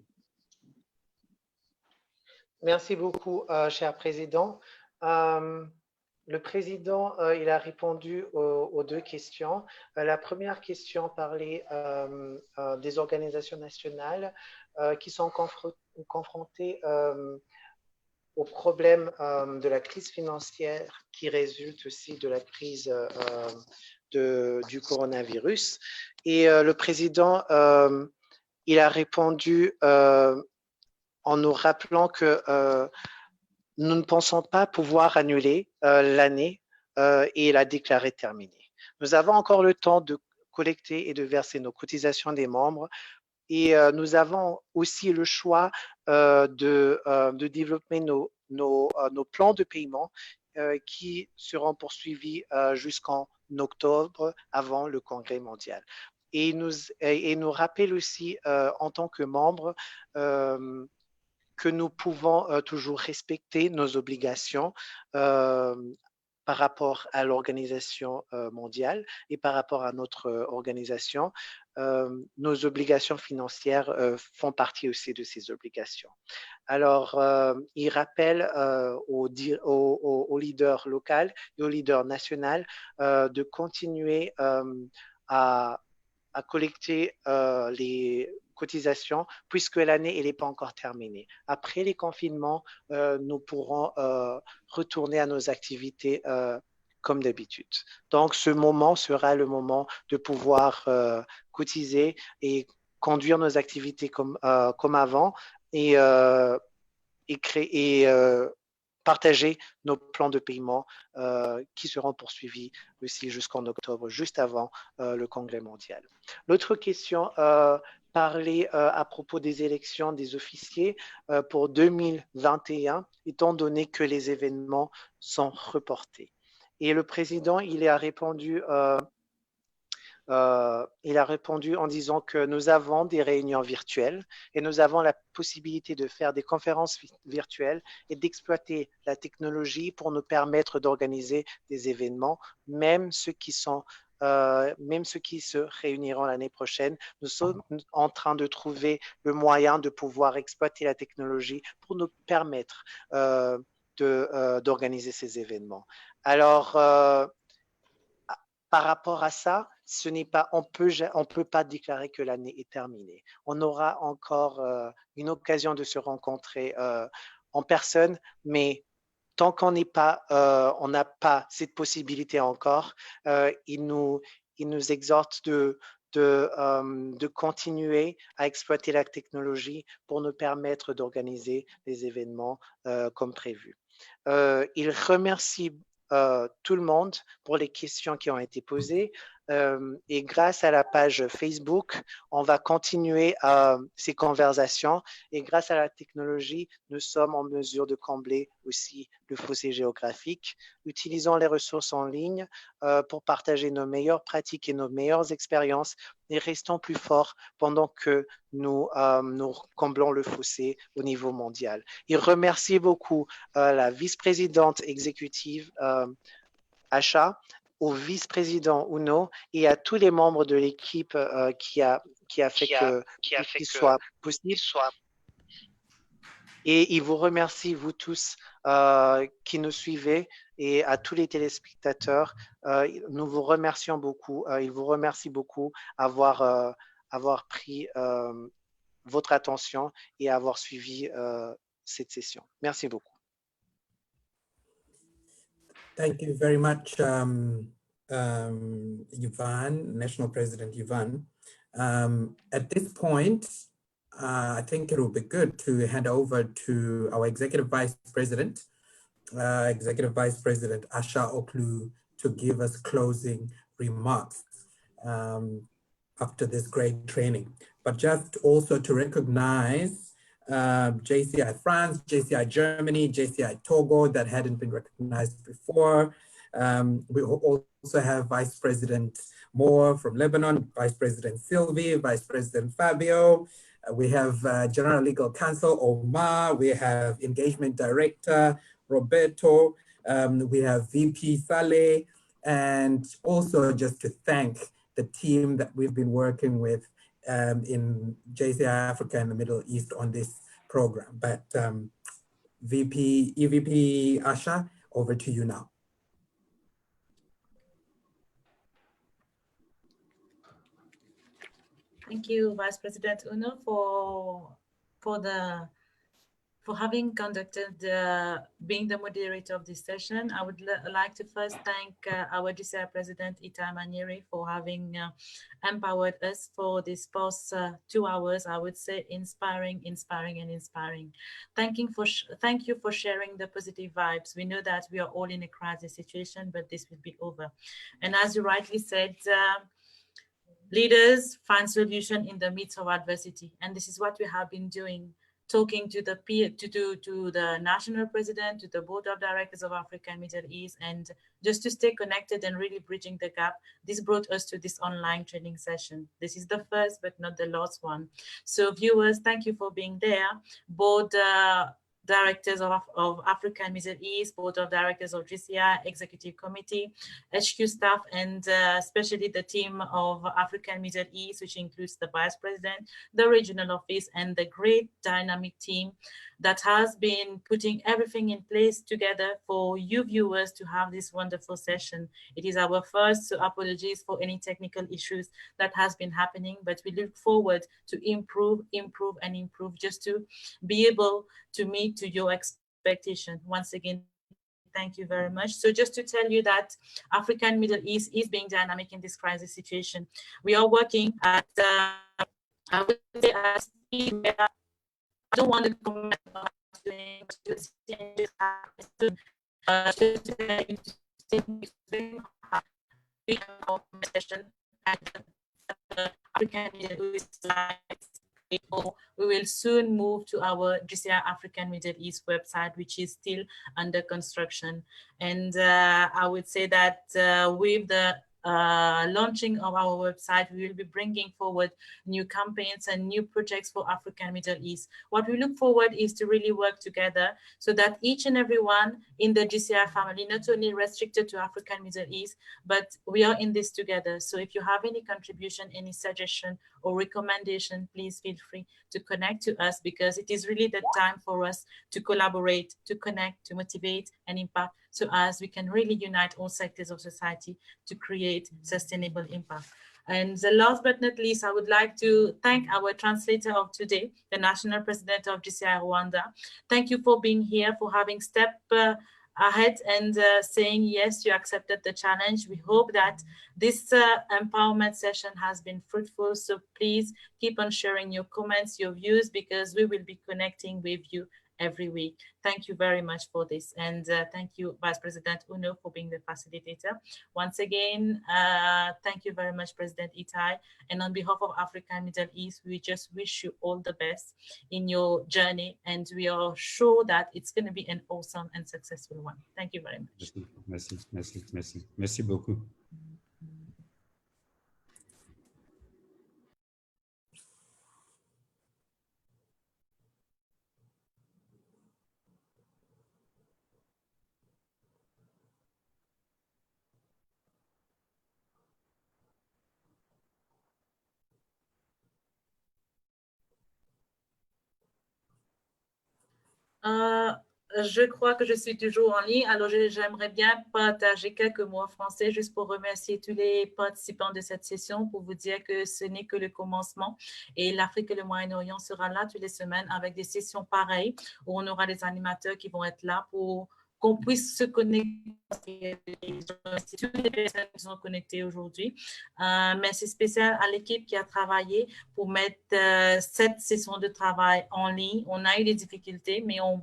Merci beaucoup, cher président. Le président, il a répondu aux deux questions. La première question parlait des organisations nationales qui sont confrontées au problème de la crise financière qui résulte aussi de la crise du coronavirus. Et le président, il a répondu en nous rappelant que nous ne pensons pas pouvoir annuler l'année et la déclarer terminée. Nous avons encore le temps de collecter et de verser nos cotisations des membres, et nous avons aussi le choix de développer nos plans de paiement qui seront poursuivis jusqu'en octobre avant le congrès mondial. Et nous rappelle aussi en tant que membres que nous pouvons toujours respecter nos obligations par rapport à l'organisation mondiale et par rapport à notre organisation. Nos obligations financières font partie aussi de ces obligations. Alors, il rappelle aux leaders locaux et aux leaders nationaux de continuer à collecter les cotisations puisque l'année n'est pas encore terminée. Après les confinements, nous pourrons retourner à nos activités comme d'habitude. Donc, ce moment sera le moment de pouvoir cotiser et conduire nos activités comme avant et partager nos plans de paiement qui seront poursuivis aussi jusqu'en octobre, juste avant le congrès mondial. L'autre question parlait à propos des élections des officiers pour 2021, étant donné que les événements sont reportés. Et le président, il a répondu en disant que nous avons des réunions virtuelles et nous avons la possibilité de faire des conférences virtuelles et d'exploiter la technologie pour nous permettre d'organiser des événements, même ceux qui se réuniront l'année prochaine. Nous sommes en train de trouver le moyen de pouvoir exploiter la technologie pour nous permettre d'organiser ces événements. Alors, par rapport à ça, on peut pas déclarer que l'année est terminée. On aura encore une occasion de se rencontrer en personne, mais tant qu'on n'a pas cette possibilité encore, il nous exhorte de de continuer à exploiter la technologie pour nous permettre d'organiser les événements comme prévu. Il remercie tout le monde pour les questions qui ont été posées. Et grâce à la page Facebook, on va continuer ces conversations et grâce à la technologie, nous sommes en mesure de combler aussi le fossé géographique. Utilisons les ressources en ligne pour partager nos meilleures pratiques et nos meilleures expériences et restons plus forts pendant que nous comblons le fossé au niveau mondial. Il remercie beaucoup la vice-présidente exécutive Asha, au vice-président Uno et à tous les membres de l'équipe qui a fait que ce soit possible. Et il vous remercie, vous tous qui nous suivez et à tous les téléspectateurs. Nous vous remercions beaucoup. Il vous remercie beaucoup avoir pris votre attention et avoir suivi cette session. Merci beaucoup. Thank you very much, Yvonne, National President Yvonne. At this point, I think it will be good to hand over to our Executive Vice President, Asha Oklu, to give us closing remarks after this great training. But just also to recognize JCI France, JCI Germany, JCI Togo that hadn't been recognized before. We also have Vice President Moore from Lebanon, Vice President Sylvie, Vice President Fabio. We have General Legal Counsel Omar. We have Engagement Director Roberto. We have VP Saleh. And also just to thank the team that we've been working with in JCI Africa and the Middle East on this program. But EVP Asha, over to you now. Thank you, Vice President Uno, for having conducted, being the moderator of this session. I would like to first thank our GCI President Itai Manieri for having empowered us for this past 2 hours, I would say, inspiring. Thank you for sharing the positive vibes. We know that we are all in a crisis situation, but this will be over. And as you rightly said, leaders find solution in the midst of adversity. And this is what we have been doing, talking to the national president, to the board of directors of Africa and Middle East, and just to stay connected and really bridging the gap. This brought us to this online training session. This is the first, but not the last one. So viewers, thank you for being there. Board directors of Africa and Middle East, board of directors of GCI, executive committee, HQ staff, and especially the team of Africa and Middle East, which includes the vice president, the regional office, and the great dynamic team that has been putting everything in place together for you viewers to have this wonderful session. It is our first, so apologies for any technical issues that has been happening, but we look forward to improve, just to be able to meet to your expectation. Once again, thank you very much. So just to tell you that Africa and Middle East is being dynamic in this crisis situation. We are working at, I would say, I don't want to comment on we will soon move to our GCI African Middle East website, which is still under construction. And I would say that with the launching of our website, we will be bringing forward new campaigns and new projects for Africa and Middle East. What we look forward is to really work together so that each and every one in the GCI family, not only restricted to Africa and Middle East, but we are in this together. So if you have any contribution, any suggestion or recommendation, please feel free to connect to us, because it is really the time for us to collaborate, to connect, to motivate and impact, so as we can really unite all sectors of society to create sustainable impact. And the last but not least, I would like to thank our translator of today, the National President of GCI Rwanda. Thank you for being here, for having stepped ahead and saying, yes, you accepted the challenge. We hope that this empowerment session has been fruitful. So please keep on sharing your comments, your views, because we will be connecting with you every week. Thank you very much for this. And thank you, Vice President Uno, for being the facilitator. Once again, thank you very much, President Itai. And on behalf of Africa and Middle East, we just wish you all the best in your journey. And we are sure that it's going to be an awesome and successful one. Thank you very much. Merci, merci, merci. Merci beaucoup. Je crois que je suis toujours en ligne. Alors, j'aimerais bien partager quelques mots en français juste pour remercier tous les participants de cette session, pour vous dire que ce n'est que le commencement et l'Afrique et le Moyen-Orient sera là toutes les semaines avec des sessions pareilles où on aura des animateurs qui vont être là pour qu'on puisse se connecter. Toutes les personnes qui sont connectées aujourd'hui. Merci spécial à l'équipe qui a travaillé pour mettre cette session de travail en ligne. On a eu des difficultés, mais on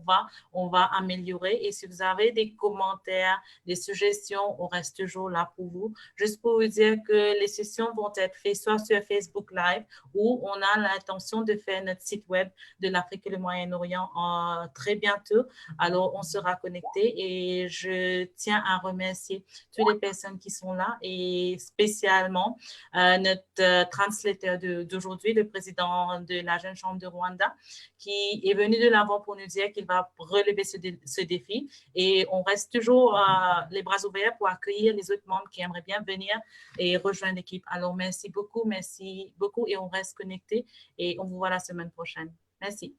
va améliorer. Et si vous avez des commentaires, des suggestions, on reste toujours là pour vous. Juste pour vous dire que les sessions vont être faites soit sur Facebook Live, où on a l'intention de faire notre site web de l'Afrique et le Moyen-Orient très bientôt. Alors, on sera connecté et je tiens à remercier toutes les personnes qui sont là et spécialement notre translateur d'aujourd'hui, le président de la Jeune Chambre de Rwanda, qui est venu de l'avant pour nous dire qu'il va relever ce défi. Et on reste toujours les bras ouverts pour accueillir les autres membres qui aimeraient bien venir et rejoindre l'équipe. Alors, merci beaucoup et on reste connectés et on vous voit la semaine prochaine. Merci.